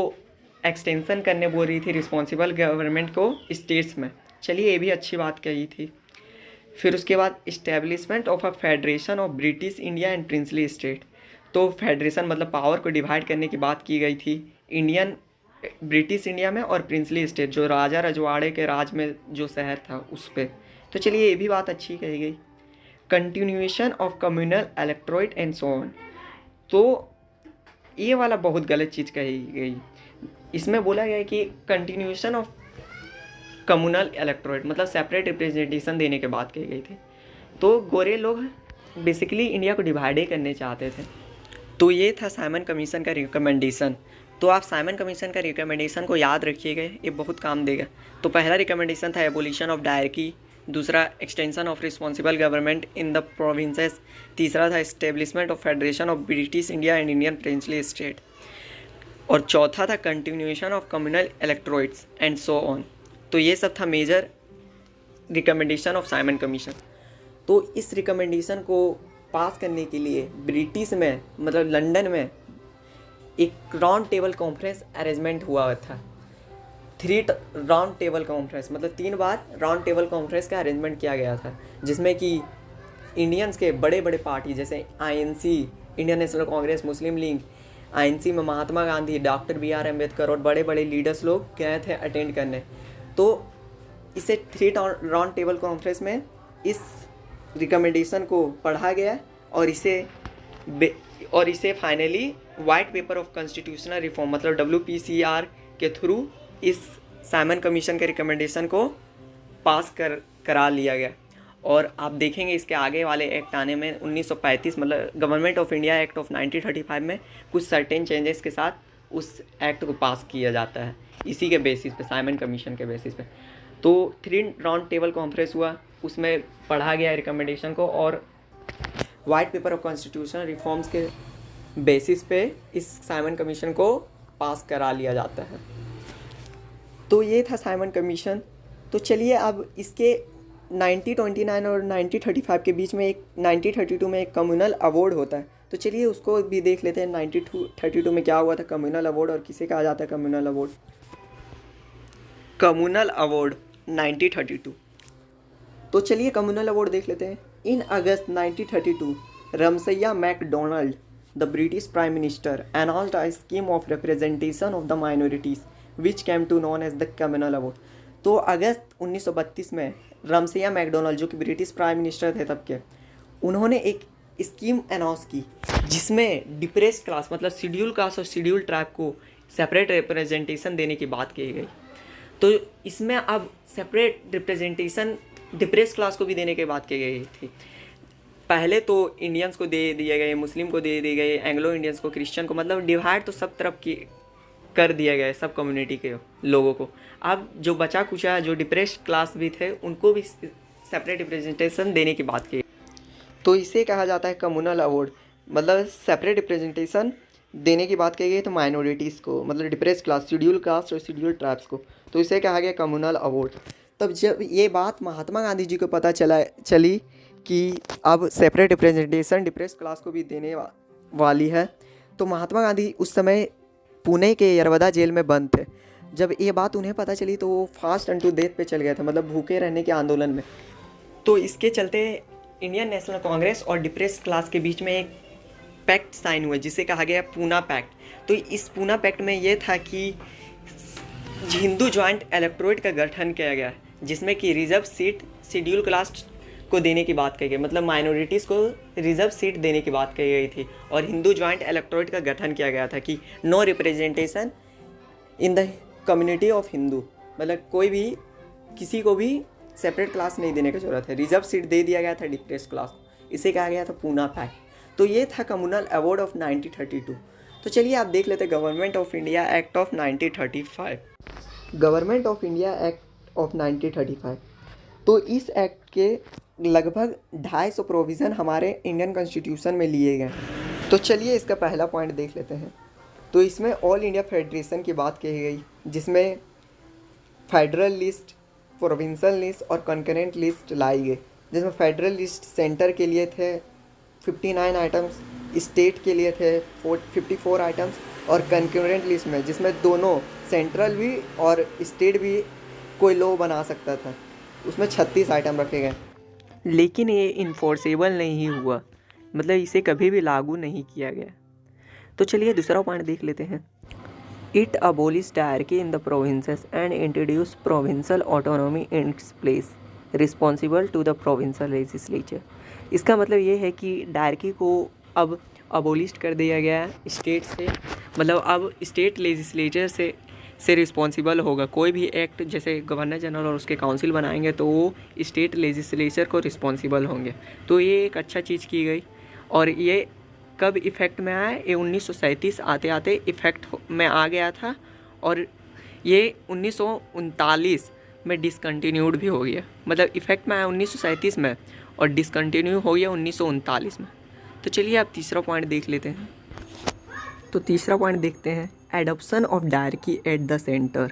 एक्सटेंशन करने बोल रही थी रिस्पॉन्सिबल गवर्नमेंट को स्टेट्स में। चलिए ये भी अच्छी बात कही थी। फिर उसके बाद establishment of a federation of British India and princely state. तो फेडरेशन मतलब पावर को डिवाइड करने की बात की गई थी इंडियन ब्रिटिश इंडिया में और प्रिंसली स्टेट, जो राजा रजवाड़े के राज में जो शहर था उस पर। तो चलिए ये भी बात अच्छी कही गई। Continuation of communal electorate and so on. तो ये वाला बहुत गलत चीज़ कही गई। इसमें बोला गया कि कंटिन्यूएशन ऑफ कम्युनल इलेक्टोरेट मतलब सेपरेट रिप्रेजेंटेशन देने के बात कही गई थी। तो गोरे लोग बेसिकली इंडिया को डिवाइड ही करने चाहते थे। तो ये था साइमन कमीशन का रिकमेंडेशन। तो आप साइमन कमीशन का रिकमेंडेशन को याद रखिएगा, ये बहुत काम देगा। तो पहला रिकमेंडेशन था एबोलिशन ऑफ डायरकी, दूसरा extension of responsible government in the provinces, तीसरा था establishment of federation of British India and Indian princely state, और चौथा था continuation of communal electorates and so on. तो ये सब था major recommendation of Simon commission. तो इस रिकमेंडेशन को पास करने के लिए ब्रिटिश में मतलब लंदन में एक राउंड टेबल कॉन्फ्रेंस अरेंजमेंट हुआ था। 3 राउंड टेबल कॉन्फ्रेंस मतलब 3 बार राउंड टेबल कॉन्फ्रेंस का अरेंजमेंट किया गया था, जिसमें कि इंडियंस के बड़े बड़े पार्टी जैसे आईएनसी, इंडियन नेशनल कांग्रेस, मुस्लिम लीग, आईएनसी में महात्मा गांधी, डॉक्टर BR अम्बेडकर और बड़े बड़े लीडर्स लोग गए थे अटेंड करने। तो इसे 3 राउंड टेबल कॉन्फ्रेंस में इस रिकमेंडेशन को पढ़ा गया और इसे finally white paper of constitutional reform मतलब WPCR के थ्रू इस साइमन कमीशन के रिकमेंडेशन को पास करा लिया गया। और आप देखेंगे इसके आगे वाले एक्ट आने में 1935 मतलब government of India act of 1935 में कुछ सर्टेन चेंजेस के साथ उस एक्ट को पास किया जाता है इसी के बेसिस पे, साइमन कमीशन के बेसिस पे। तो 3 राउंड टेबल कॉन्फ्रेंस हुआ, उसमें पढ़ा गया रिकमेंडेशन को और white paper of constitutional reforms के बेसिस पे इस साइमन कमीशन को पास करा लिया जाता है। तो ये था साइमन कमीशन। तो चलिए अब इसके 1929 और 1935 के बीच में 1932 में एक कम्युनल अवार्ड होता है। तो चलिए उसको भी देख लेते हैं 1932 में क्या हुआ था कम्युनल अवार्ड और किसे कहा जाता है कम्युनल अवार्ड। Communal award 1932। तो चलिए कम्युनल अवार्ड देख लेते हैं। In August 1932 Ramsay MacDonald the British prime minister announced a scheme of representation of the minorities which came to known as the communal award। तो अगस्त 1932 में रमसैया मैकडोनाल्ड जो कि British prime minister थे तब के, उन्होंने एक स्कीम अनाउंस की जिसमें डिप्रेस्ड क्लास मतलब शेड्यूल कास्ट और शेड्यूल ट्राइब को सेपरेट रिप्रेजेंटेशन देने की बात की गई। तो इसमें अब सेपरेट रिप्रेजेंटेशन डिप्रेस्ड क्लास को भी देने की बात की गई थी। पहले तो इंडियंस को दे दिए गए, मुस्लिम को दे दिए गए, एंग्लो इंडियंस को, क्रिश्चियन को, मतलब डिवाइड तो सब तरफ की कर दिया गया सब कम्युनिटी के लोगों को। अब जो बचा कुचा जो डिप्रेस्ड क्लास भी थे उनको भी सेपरेट रिप्रेजेंटेशन देने की बात की। तो इसे कहा जाता है कम्युनल अवार्ड, मतलब सेपरेट रिप्रेजेंटेशन देने की बात की गई तो माइनॉरिटीज़ को मतलब डिप्रेस्ड क्लास, शेड्यूल कास्ट और शेड्यूल ट्राइब्स को, तो इसे कहा गया कम्युनल अवार्ड। तब जब ये बात महात्मा गांधी जी को पता चली कि अब सेपरेट रिप्रेजेंटेशन डिप्रेस्ड क्लास को भी देने वाली है, तो महात्मा गांधी उस समय पुणे के यरवदा जेल में बंद थे। जब ये बात उन्हें पता चली तो वो फास्ट अनटू डेथ पे चल गए थे, मतलब भूखे रहने के आंदोलन में। तो इसके चलते इंडियन नेशनल कांग्रेस और डिप्रेस्ड क्लास के बीच में एक पैक्ट साइन हुआ जिसे कहा गया पूना पैक्ट। तो इस पूना पैक्ट में ये था कि हिंदू जॉइंट इलेक्टोरेट का गठन किया गया जिसमें कि रिजर्व सीट शेड्यूल क्लास को देने की बात कही गई, मतलब माइनॉरिटीज़ को रिजर्व सीट देने की बात कही गई थी। और हिंदू जॉइंट इलेक्टोरेट का गठन किया गया था कि no representation in the community of Hindu, मतलब कोई भी किसी को भी सेपरेट क्लास नहीं देने की जरूरत है, रिजर्व सीट दे दिया गया था डिप्रेस्ड क्लास, इसे कहा गया था पूना पैक्ट। तो ये था कम्युनल अवार्ड ऑफ 1932। तो चलिए आप देख लेते government of India act of 1935। Government of India act of 1935। तो इस एक्ट के लगभग 250 प्रोविज़न हमारे इंडियन कॉन्स्टिट्यूशन में लिए गए। तो चलिए इसका पहला पॉइंट देख लेते हैं। तो इसमें ऑल इंडिया फेडरेशन की बात कही गई जिसमें फेडरल लिस्ट, प्रोविंशियल लिस्ट और कंकरेंट लिस्ट लाई गई, जिसमें फेडरल लिस्ट सेंटर के लिए थे 59 आइटम्स, स्टेट के लिए थे 54 आइटम्स, और कंकरेंट लिस्ट में जिसमें दोनों सेंट्रल भी और स्टेट भी कोई लॉ बना सकता था, उसमें 36 आइटम रखे गए। लेकिन ये इन्फोर्सेबल नहीं हुआ, मतलब इसे कभी भी लागू नहीं किया गया। तो चलिए दूसरा पॉइंट देख लेते हैं। It abolish dyarchy in the provinces and introduce provincial autonomy in its place responsible to the provincial legislature. इसका मतलब ये है कि डायरकी को अब अबोलिश कर दिया गया स्टेट से, मतलब अब स्टेट लेजिस्लेचर से से रिस्पॉन्सिबल होगा। कोई भी एक्ट जैसे गवर्नर जनरल और उसके काउंसिल बनाएंगे तो वो स्टेट लेजिस्लेचर को रिस्पॉन्सिबल होंगे। तो ये एक अच्छा चीज़ की गई। और ये कब इफ़ेक्ट में आया? ये 1937 आते आते इफ़ेक्ट में आ गया था और ये 1939 में डिसकंटिन्यूड भी हो गया। मतलब इफ़ेक्ट में आया 1937 में और डिसकंटिन्यू हो गया 1939 में। तो चलिए आप तीसरा पॉइंट देख लेते हैं। तो तीसरा पॉइंट देखते हैं, adoption of dyarchy at the centre.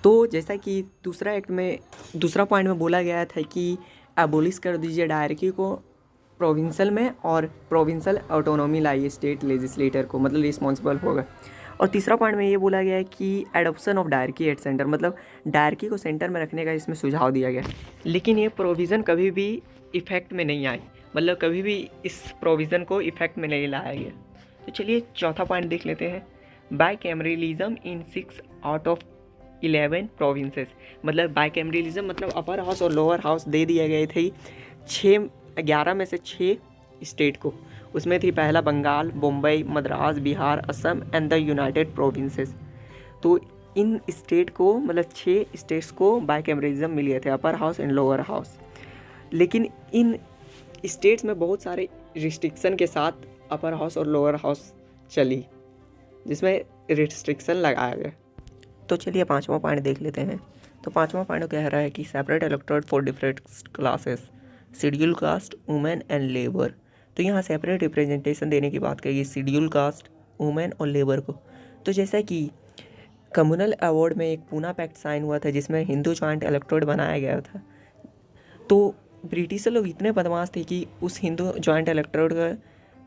तो जैसा कि दूसरा पॉइंट में बोला गया था कि एबोलिश कर दीजिए डायरकी को प्रोविंशियल में और प्रोविंशियल ऑटोनॉमी लाइए स्टेट लेजिस्लेटर को, मतलब रिस्पॉन्सिबल होगा। और तीसरा पॉइंट में ये बोला गया है कि adoption of dyarchy at centre, मतलब डायरकी को सेंटर में रखने का इसमें सुझाव दिया गया। लेकिन ये प्रोविज़न कभी भी इफ़ेक्ट में नहीं आई, मतलब कभी भी इस प्रोविज़न को इफ़ेक्ट में नहीं लाया गया। तो चलिए चौथा पॉइंट देख लेते हैं, bicameralism in 6 out of 11 provinces. मतलब बाईकैमरलिज्म मतलब अपर हाउस और लोअर हाउस दे दिए गए थे 11 में से 6 स्टेट को। उसमें थी पहला Bengal, Bombay, Madras, Bihar, Assam and the United Provinces. तो इन स्टेट को, मतलब 6 स्टेट्स को बाईकैमरलिज्म मिल गए थे, upper house and lower house. लेकिन इन स्टेट्स में बहुत सारे रिस्ट्रिक्शन के साथ अपर हाउस और लोअर हाउस चली, जिसमें रिस्ट्रिक्शन लगाया गया। तो चलिए पांचवा पॉइंट देख लेते हैं। तो पांचवा पॉइंट कह रहा है कि separate electorate for different classes, schedule caste, women and labour. तो यहाँ सेपरेट रिप्रेजेंटेशन देने की बात कही शेड्यूल कास्ट, वुमेन और लेबर को। तो जैसा कि कम्युनल अवार्ड में एक पूना पैक्ट साइन हुआ था जिसमें हिंदू जॉइंट इलेक्टोरेट बनाया गया था। तो ब्रिटिश लोग इतने बदमाश थे कि उस हिंदू जॉइंट इलेक्टोरेट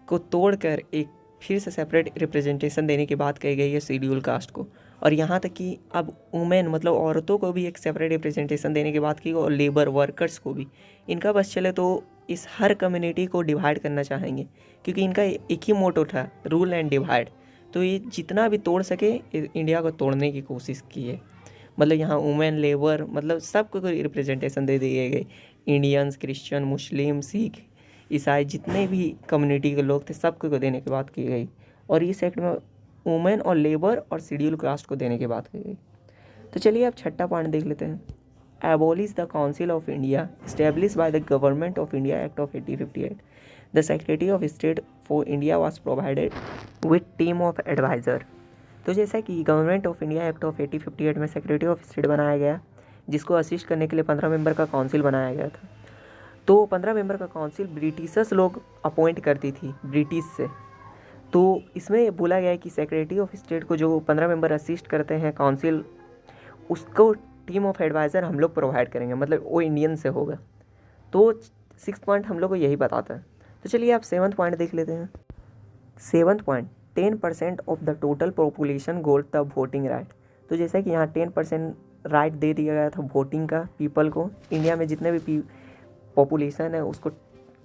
को तोड़कर एक फिर से सेपरेट रिप्रेजेंटेशन देने की बात कही गई है शेड्यूल कास्ट को। और यहाँ तक कि अब वुमेन मतलब औरतों को भी एक सेपरेट रिप्रेजेंटेशन देने की बात की और लेबर वर्कर्स को भी। इनका बस चले तो इस हर कम्युनिटी को डिवाइड करना चाहेंगे, क्योंकि इनका एक ही मोटो था, रूल एंड डिवाइड। तो ये जितना भी तोड़ सके इंडिया को तोड़ने की कोशिश की है। मतलब यहाँ वुमेन, लेबर, मतलब सबको रिप्रेजेंटेशन दे दिए गए। इंडियंस, क्रिश्चियन, मुस्लिम, सिख, ईसाई, जितने भी कम्युनिटी के लोग थे सबको देने की बात की गई। और इस एक्ट में वुमेन और लेबर और शेड्यूल कास्ट को देने की बात की गई। तो चलिए अब छठा पॉइंट देख लेते हैं, abolish the council of India establish by the government of India act of 1858। The secretary of state for India was provided with team of adviser. तो जैसा कि government of India act of 1858 में secretary of state बनाया गया, जिसको assist करने के लिए 15 मेंबर का काउंसिल बनाया गया था। तो 15 मेंबर का काउंसिल ब्रिटिशर्स लोग अपॉइंट करती थी ब्रिटिश से। तो इसमें बोला गया है कि सेक्रेटरी ऑफ स्टेट को जो 15 मेंबर असिस्ट करते हैं काउंसिल, उसको टीम ऑफ एडवाइज़र हम लोग प्रोवाइड करेंगे, मतलब वो इंडियन से होगा। तो 6 पॉइंट हम लोग को यही बताता है। तो चलिए आप 7th पॉइंट देख लेते हैं। 7th point, 10% of the total population gold the voting right. तो जैसा कि यहाँ 10% राइट दे दिया गया था वोटिंग का पीपल को। इंडिया में जितने भी पॉपुलेशन है उसको,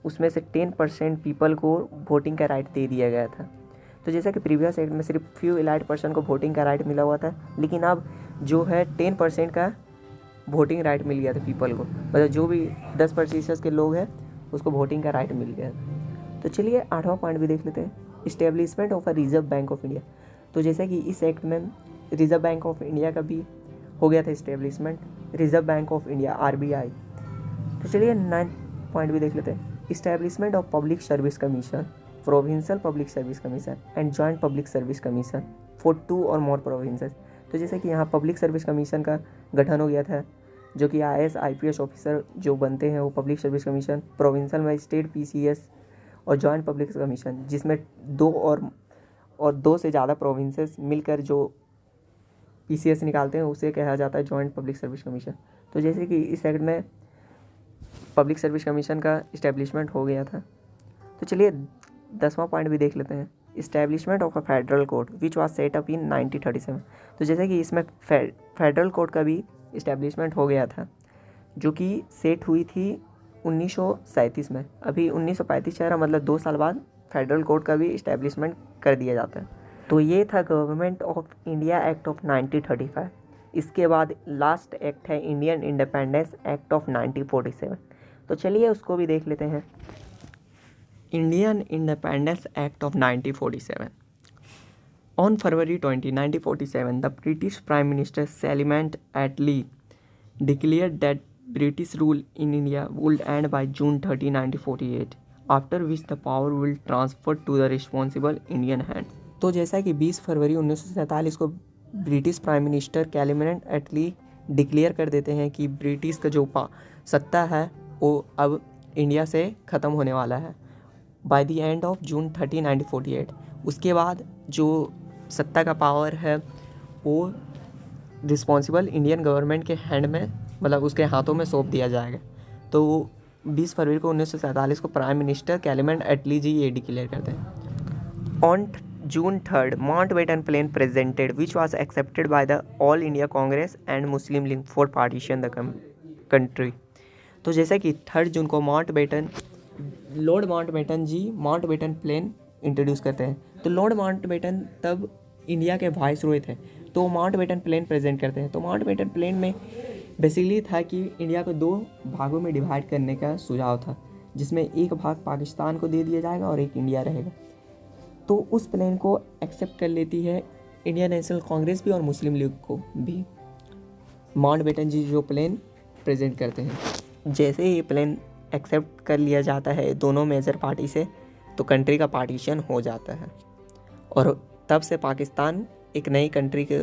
उसमें से 10% पीपल को वोटिंग का राइट दे दिया गया था। तो जैसा कि प्रीवियस एक्ट में सिर्फ फ्यू एलाइट पर्सन को वोटिंग का राइट मिला हुआ था, लेकिन अब जो है 10% का वोटिंग राइट मिल गया था पीपल को, मतलब जो भी 10% के लोग हैं उसको वोटिंग का राइट मिल गया था। तो चलिए 8वां पॉइंट भी देख लेते हैं, establishment of a reserve bank of India. तो जैसे कि इस एक्ट में रिजर्व बैंक ऑफ इंडिया का भी हो गया था establishment, reserve bank of India RBI। तो चलिए 9th पॉइंट भी देख लेते हैं, establishment of public service commission, provincial public service commission and joint public service commission for 2 और मोर प्रोविंसेस। तो जैसे कि यहाँ पब्लिक सर्विस कमीशन का गठन हो गया था, जो कि IAS IPS ऑफिसर जो बनते हैं वो public service commission, provincial magistrate PCS और जॉइंट पब्लिक कमीशन, जिसमें 2 और 2 से ज़्यादा प्रोविंसेस मिलकर जो PCS निकालते हैं उसे कहा जाता है जॉइंट पब्लिक सर्विस कमीशन। तो जैसे कि इस एक्ट में पब्लिक सर्विस कमीशन का इस्टेब्लिशमेंट हो गया था। तो चलिए 10वां पॉइंट भी देख लेते हैं, establishment of a federal court which was set up इन 1937। तो जैसे कि इसमें फेडरल कोर्ट का भी इस्टेब्लिशमेंट हो गया था, जो कि सेट हुई थी 1937 में। अभी 1935 चल रहा, मतलब 2 साल बाद फेडरल कोर्ट का भी इस्टेब्लिशमेंट कर दिया जाता है। तो ये था government of India act of 1935। इसके बाद लास्ट एक्ट है इंडियन इंडिपेंडेंस एक्ट ऑफ 1947। तो चलिए उसको भी देख लेते हैं, Indian independence act of 1947। On February 20, 1947, the British Prime Minister Salim Attlee declared that British rule in India would end by June 30, 1948, after which the power will transfer to the responsible Indian hands. तो जैसा कि 20 फरवरी 1947 को British prime minister सैलिम एटली declare कर देते हैं कि British का जो सत्ता है वो अब इंडिया से ख़त्म होने वाला है by the end of June 30, 1948। उसके बाद जो सत्ता का पावर है वो रिस्पॉन्सिबल इंडियन गवर्नमेंट के हैंड में, मतलब उसके हाथों में सौंप दिया जाएगा। तो 20 फरवरी को 1947 को प्राइम मिनिस्टर सैलिम एटली जी ये डिक्लेयर करते हैं। On June 3rd, Mountbatten Plan presented, which was accepted by the All India Congress and Muslim League for partition the country। तो जैसा कि 3 जून को लॉर्ड माउंटबेटन जी माउंटबेटन प्लान इंट्रोड्यूस करते हैं। तो लॉर्ड माउंटबेटन तब इंडिया के वाइसरॉय थे, तो माउंटबेटन प्लान प्रेजेंट करते हैं। तो माउंटबेटन प्लान में बेसिकली था कि इंडिया को 2 भागों में डिवाइड करने का सुझाव था, जिसमें एक भाग पाकिस्तान को दे दिया जाएगा और एक इंडिया रहेगा। तो उस प्लान को एक्सेप्ट कर लेती है इंडियन नेशनल कांग्रेस भी और मुस्लिम लीग को भी। माउंटबेटन जी जो प्लान प्रेजेंट करते हैं, जैसे ही ये प्लान एक्सेप्ट कर लिया जाता है दोनों मेजर पार्टी से, तो कंट्री का पार्टीशन हो जाता है और तब से पाकिस्तान एक नई कंट्री के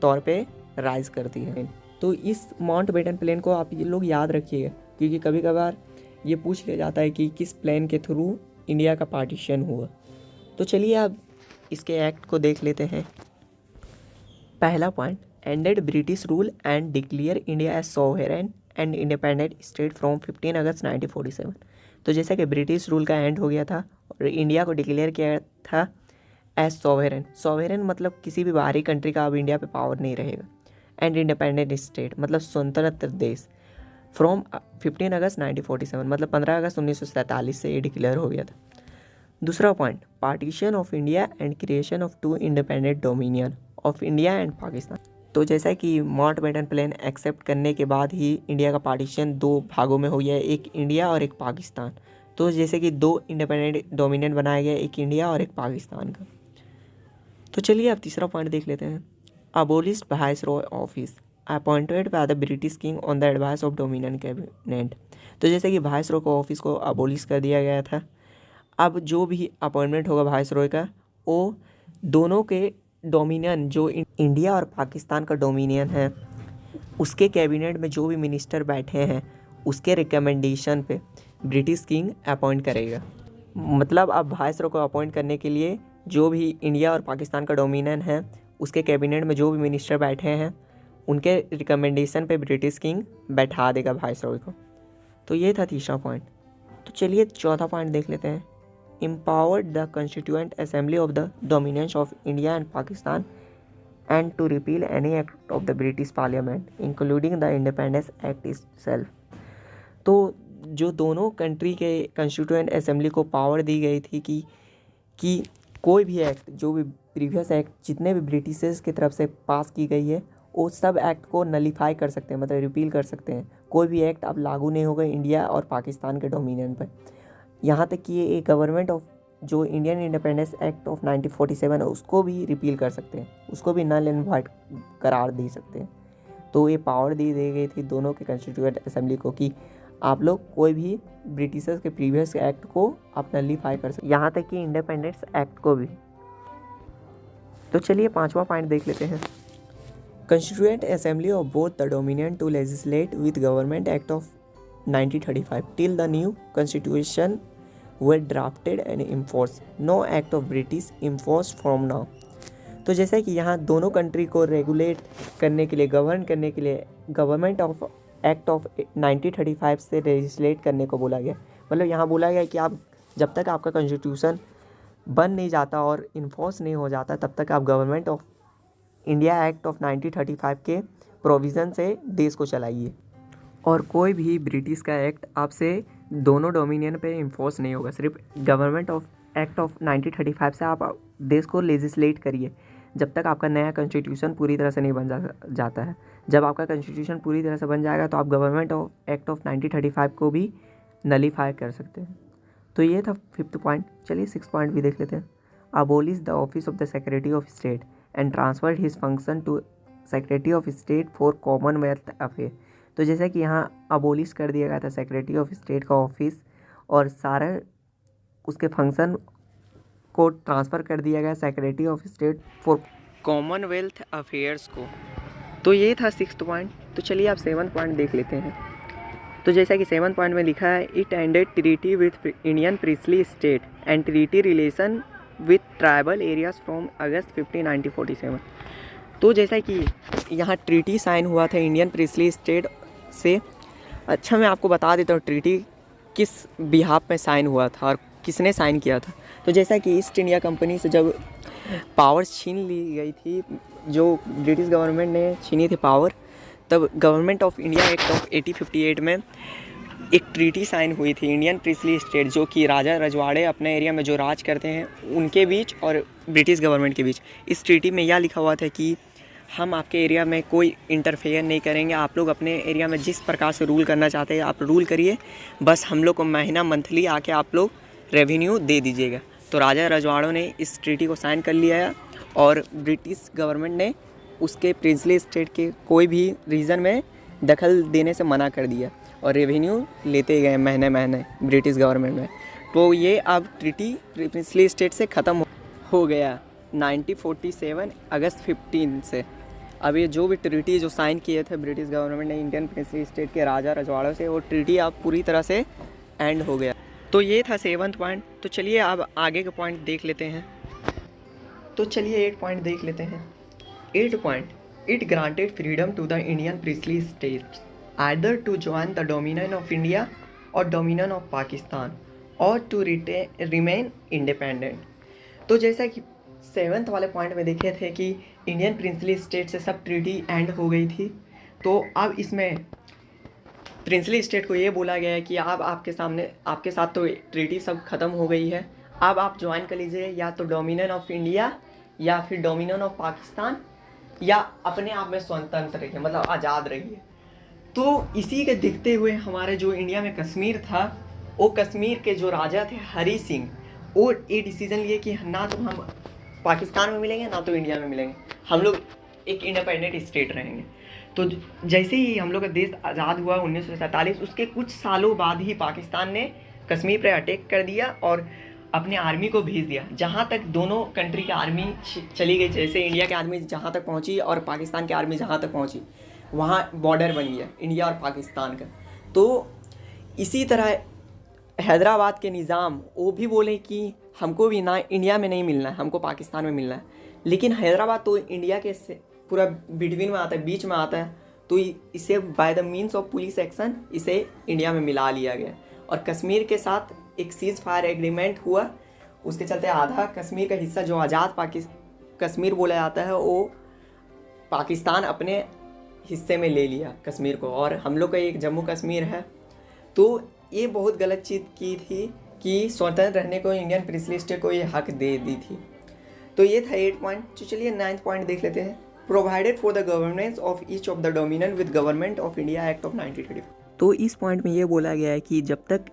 तौर पे राइज करती है। तो इस माउंटबेटन प्लान को आप ये लोग याद रखिएगा, क्योंकि कभी कभार ये पूछ लिया जाता है कि किस प्लान के थ्रू इंडिया का पार्टीशन हुआ। तो चलिए अब इसके एक्ट को देख लेते हैं। पहला point, ended British rule and declare India as sovereign and independent state from 15 August 1947। तो जैसे कि ब्रिटिश रूल का एंड हो गया था और इंडिया को डिक्लेयर किया था एज सॉवरेन मतलब किसी भी बाहरी कंट्री का अब इंडिया पे पावर नहीं रहेगा, एंड इंडिपेंडेंट स्टेट मतलब स्वतंत्र देश फ्रॉम 15 अगस्त 1947 मतलब 15 अगस्त 1947 से ये डिक्लेयर हो गया था। दूसरा point, partition of India and creation of 2 independent dominion of India and Pakistan. तो जैसा कि माउंटबेटन प्लान एक्सेप्ट करने के बाद ही इंडिया का पार्टीशन 2 भागों में हो गया है, एक इंडिया और एक पाकिस्तान। तो जैसे कि 2 इंडिपेंडेंट डोमिनियन बनाया गया, एक इंडिया और एक पाकिस्तान का। तो चलिए अब तीसरा पॉइंट देख लेते हैं। Abolished viceroy office appointed by the British king on the advice of dominion cabinet. तो जैसे कि वाइसरॉय को ऑफिस को अबोलिश कर दिया गया था, अब जो भी अपॉइंटमेंट होगा वाइसरॉय का, वो दोनों के डोमिनियन जो इंडिया और पाकिस्तान का डोमिनियन है उसके कैबिनेट में जो भी मिनिस्टर बैठे हैं उसके रिकमेंडेशन पे ब्रिटिश किंग अपॉइंट करेगा। मतलब अब वाइसरॉय को अपॉइंट करने के लिए जो भी इंडिया और पाकिस्तान का डोमिनियन है उसके कैबिनेट में जो भी मिनिस्टर बैठे हैं उनके रिकमेंडेशन पे ब्रिटिश किंग बैठा देगा वाइसरॉय को। तो ये था तीसरा पॉइंट। तो चलिए चौथा पॉइंट देख लेते हैं। Empowered the Constituent Assembly of the Dominions of India and Pakistan and to repeal any act of the British Parliament, including the Independence Act itself। तो जो दोनों कंट्री के कंस्टिट्यूएंट असेंबली को पावर दी गई थी कि कोई भी एक्ट, जो भी प्रीवियस एक्ट जितने भी ब्रिटिशर्स की तरफ से पास की गई है वो सब एक्ट को नलीफाई कर सकते हैं, मतलब रिपील कर सकते हैं। कोई भी एक्ट अब लागू नहीं होगा इंडिया और पाकिस्तान के डोमिनियन पर। यहाँ तक कि ये गवर्नमेंट ऑफ जो इंडियन इंडिपेंडेंस एक्ट ऑफ 1947 है उसको भी रिपील कर सकते हैं, उसको भी नल एंड वॉइड करार दे सकते हैं। तो ये पावर दी गई थी दोनों के कंस्टिट्यूएंट असेंबली को कि आप लोग कोई भी ब्रिटिशर्स के प्रीवियस एक्ट को आप नलीफाई कर सकते, यहाँ तक कि इंडिपेंडेंस एक्ट को भी। तो चलिए पांचवा पॉइंट देख लेते हैं। Constituent assembly of both the dominion to legislate with government act of 1935 till the new constitution were drafted and enforced, no act of British enforced from now। तो जैसा कि यहाँ दोनों कंट्री को रेगुलेट करने के लिए, गवर्न करने के लिए गवर्नमेंट ऑफ एक्ट ऑफ 1935 से लेजिस्लेट करने को बोला गया। मतलब यहाँ बोला गया कि आप जब तक आपका कॉन्स्टिट्यूशन बन नहीं जाता और इन्फोर्स नहीं हो जाता तब तक आप government of India act of 1935 के प्रोविज़न से देश को चलाइए, और कोई भी ब्रिटिश का एक्ट आपसे दोनों डोमिनियन पे इन्फोर्स नहीं होगा। सिर्फ गवर्नमेंट ऑफ एक्ट ऑफ 1935 से आप देश को लेजिस्लेट करिए जब तक आपका नया कॉन्स्टिट्यूशन पूरी तरह से नहीं बन जाता है। जब आपका कॉन्स्टिट्यूशन पूरी तरह से बन जाएगा तो आप गवर्नमेंट ऑफ एक्ट ऑफ 1935 को भी नलीफाई कर सकते हैं। तो ये था 5th पॉइंट। चलिए 6th पॉइंट भी देख लेते हैं। abolished the office of the Secretary of State and transferred his function to Secretary of State for Commonwealth Affairs। तो जैसा कि यहाँ अबोलिश कर दिया गया था सेक्रेटरी ऑफ स्टेट का ऑफिस और सारा उसके फंक्शन को ट्रांसफ़र कर दिया गया secretary of state for Commonwealth affairs को। तो ये था 6th पॉइंट। तो चलिए आप 7th पॉइंट देख लेते हैं। तो जैसा कि 7th पॉइंट में लिखा है, it ended treaty with Indian princely state and treaty relation with tribal areas from अगस्त 15, 1947। तो जैसा कि यहाँ ट्रीटी साइन हुआ था इंडियन प्रिंसली स्टेट से। अच्छा, मैं आपको बता देता हूँ ट्रीटी किस बिहाफ में साइन हुआ था और किसने साइन किया था। तो जैसा कि ईस्ट इंडिया कंपनी से जब पावर्स छीन ली गई थी, जो ब्रिटिश गवर्नमेंट ने छीनी थी पावर, तब government of India act of 1858 में एक ट्रीटी साइन हुई थी इंडियन प्रिंसली स्टेट, जो कि राजा रजवाड़े अपने एरिया में जो राज करते हैं उनके बीच और ब्रिटिश गवर्नमेंट के बीच। इस ट्रीटी में यह लिखा हुआ था कि हम आपके एरिया में कोई इंटरफेयर नहीं करेंगे, आप लोग अपने एरिया में जिस प्रकार से रूल करना चाहते हैं आप रूल करिए, बस हम लोग को महीना मंथली आके आप लोग रेवेन्यू दे दीजिएगा। तो राजा रजवाड़ों ने इस ट्रीटी को साइन कर लिया और ब्रिटिश गवर्नमेंट ने उसके प्रिंसली स्टेट के कोई भी रीजन में दखल देने से मना कर दिया और रेवेन्यू लेते गए महीने महीने ब्रिटिश गवर्नमेंट में। तो ये अब ट्रीटी प्रिंसली स्टेट से ख़त्म हो गया 1947 अगस्त 15 से। अब ये जो भी ट्रीटी जो साइन किए थे ब्रिटिश गवर्नमेंट ने इंडियन प्रिंसली स्टेट के राजा रजवाड़ों से, वो ट्रीटी अब पूरी तरह से एंड हो गया। तो ये था 7th पॉइंट। तो चलिए अब आगे का पॉइंट देख लेते हैं। तो चलिए 8 पॉइंट देख लेते हैं। 8 point, it granted freedom to the Indian princely states either to join the dominion of India or dominion of Pakistan or to remain independent. तो जैसा कि 7th वाले पॉइंट में देखे थे कि इंडियन प्रिंसली स्टेट से सब ट्रीटी एंड हो गई थी, तो अब इसमें प्रिंसली स्टेट को ये बोला गया है कि अब आपके साथ तो ट्रीटी सब ख़त्म हो गई है, अब आप ज्वाइन कर लीजिए या तो डोमिनियन ऑफ इंडिया या फिर डोमिनियन ऑफ पाकिस्तान, या अपने आप में स्वतंत्र रहिए, मतलब आज़ाद रहिए। तो इसी के देखते हुए हमारे जो इंडिया में कश्मीर था, वो कश्मीर के जो राजा थे हरी सिंह, वो ये डिसीज़न लिए कि ना तो हम पाकिस्तान में मिलेंगे ना तो इंडिया में मिलेंगे, हम लोग एक इंडिपेंडेंट स्टेट रहेंगे। तो जैसे ही हम लोग का देश आज़ाद हुआ 1947, उसके कुछ सालों बाद ही पाकिस्तान ने कश्मीर पर अटैक कर दिया और अपने आर्मी को भेज दिया। जहाँ तक दोनों कंट्री की आर्मी चली गई, जैसे इंडिया की आर्मी जहाँ तक पहुँची और पाकिस्तान की आर्मी जहाँ तक पहुँची, वहाँ बॉर्डर बन गया इंडिया और पाकिस्तान का। तो इसी तरह हैदराबाद के निज़ाम वो भी बोले कि हमको भी ना इंडिया में नहीं मिलना है, हमको पाकिस्तान में मिलना है। लेकिन हैदराबाद तो इंडिया के पूरा बिटवीन में आता है, बीच में आता है, तो इसे by the means of police action इसे इंडिया में मिला लिया गया। और कश्मीर के साथ एक सीज फायर एग्रीमेंट हुआ, उसके चलते आधा कश्मीर का हिस्सा जो आज़ाद कश्मीर बोला जाता है, वो पाकिस्तान अपने हिस्से में ले लिया कश्मीर को, और हम लोग का एक जम्मू कश्मीर है। तो ये बहुत गलत चीज़ की थी कि स्वतंत्र रहने को इंडियन प्रिंसली स्टेट को ये हक दे दी थी। तो ये था 8 पॉइंट। तो चलिए 9th पॉइंट देख लेते हैं। Provided for the governance of each of the dominion with government of India act of 1935। तो इस पॉइंट में ये बोला गया है कि जब तक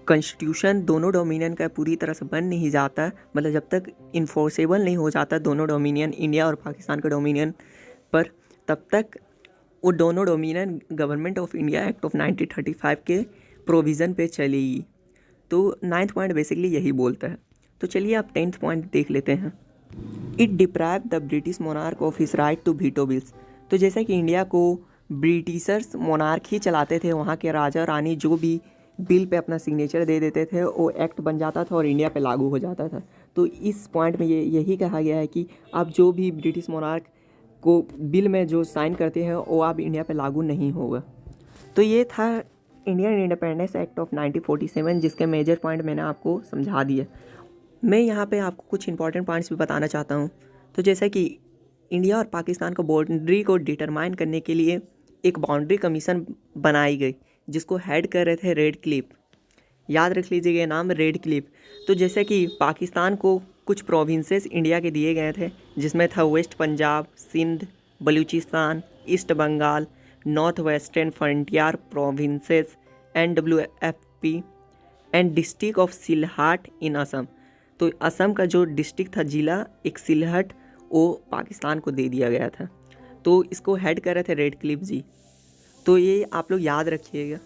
कॉन्स्टिट्यूशन दोनों डोमिनियन का पूरी तरह से बन नहीं जाता, मतलब जब तक इन्फोर्सेबल नहीं हो जाता दोनों डोमिनियन इंडिया और पाकिस्तान का डोमिनियन पर, तब तक वो दोनों dominion government of India act of 1935 के प्रोविज़न पे चलेगी। तो 9th पॉइंट बेसिकली यही बोलता है। तो चलिए आप 10th पॉइंट देख लेते हैं। It deprive the British monarch of his right to veto bills. तो जैसा कि इंडिया को ब्रिटिशर्स मोनार्क ही चलाते थे, वहाँ के राजा रानी जो भी बिल पे अपना सिग्नेचर दे देते थे वो एक्ट बन जाता था और इंडिया पे लागू हो जाता था। तो इस पॉइंट में यही कहा गया है कि आप जो भी ब्रिटिश मोनार्क को बिल में जो साइन करते हैं वो आप इंडिया पे लागू नहीं होगा। तो ये था इंडियन इंडिपेंडेंस एक्ट ऑफ 1947, जिसके मेजर पॉइंट मैंने आपको समझा दिया। मैं यहाँ पे आपको कुछ इंपॉर्टेंट पॉइंट्स भी बताना चाहता हूँ। तो जैसा कि इंडिया और पाकिस्तान को बाउंड्री को डिटरमाइन करने के लिए एक बाउंड्री कमीशन बनाई गई, जिसको हेड कर रहे थे रेड क्लिफ। याद रख लीजिएगा ये नाम, रेड क्लिफ। तो जैसे कि पाकिस्तान को कुछ प्रोविंसेस इंडिया के दिए गए थे, जिसमें था west Punjab, Sindh, Balochistan, east Bengal, north western frontier provinces, NWFP and district of Sylhet in Assam. तो असम का जो डिस्ट्रिक्ट था, जिला एक सिलहट, वो पाकिस्तान को दे दिया गया था। तो इसको हेड कर रहे थे रेडक्लिफ जी। तो ये आप लोग याद रखिएगा।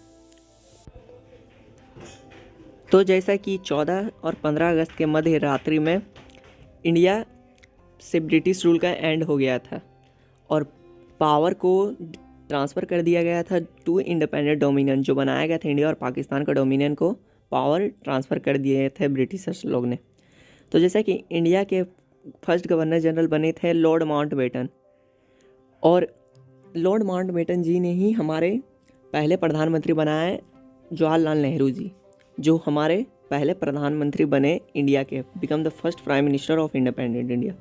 तो जैसा कि 14 और 15 अगस्त के मध्य रात्रि में इंडिया से ब्रिटिश रूल का एंड हो गया था और पावर को ट्रांसफ़र कर दिया गया था टू इंडिपेंडेंट डोमिनियन। जो बनाया गया था इंडिया और पाकिस्तान का डोमिनियन को पावर ट्रांसफ़र कर दिए थे ब्रिटिशर्स लोग ने। तो जैसा कि इंडिया के फर्स्ट गवर्नर जनरल बने थे लॉर्ड माउंटबेटन, और लॉर्ड माउंटबेटन जी ने ही हमारे पहले प्रधानमंत्री बनाए जवाहरलाल नेहरू जी, जो हमारे पहले प्रधानमंत्री बने इंडिया के, become the first prime minister of independent India.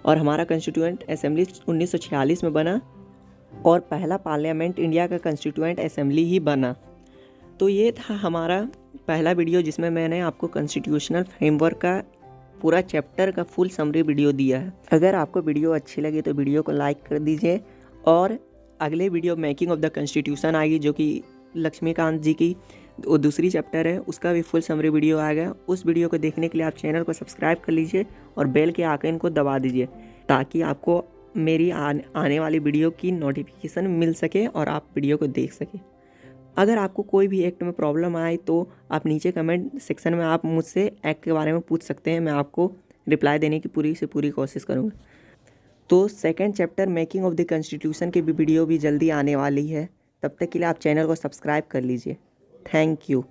और हमारा कॉन्स्टिट्यूएंट असेंबली 1946 में बना और पहला पार्लियामेंट इंडिया का कॉन्स्टिट्यूएंट असेंबली ही बना। तो ये था हमारा पहला वीडियो जिसमें मैंने आपको कॉन्स्टिट्यूशनल फ्रेमवर्क का पूरा चैप्टर का फुल समरी वीडियो दिया है। अगर आपको वीडियो अच्छी लगी तो वीडियो को लाइक कर दीजिए, और अगले video making of the constitution आएगी, जो कि लक्ष्मीकांत जी की वो दूसरी चैप्टर है, उसका भी फुल समरी वीडियो आएगा। उस वीडियो को देखने के लिए आप चैनल को सब्सक्राइब कर लीजिए और बेल के आइकन को दबा दीजिए, ताकि आपको मेरी आने वाली वीडियो की नोटिफिकेशन मिल सके और आप वीडियो को देख सकें। अगर आपको कोई भी एक्ट में प्रॉब्लम आए तो आप नीचे कमेंट सेक्शन में आप मुझसे एक्ट के बारे में पूछ सकते हैं, मैं आपको रिप्लाई देने की पूरी से पूरी कोशिश करूँगा। तो second chapter making of the constitution की भी वीडियो भी जल्दी आने वाली है। तब तक के लिए आप चैनल को सब्सक्राइब कर लीजिए। Thank you.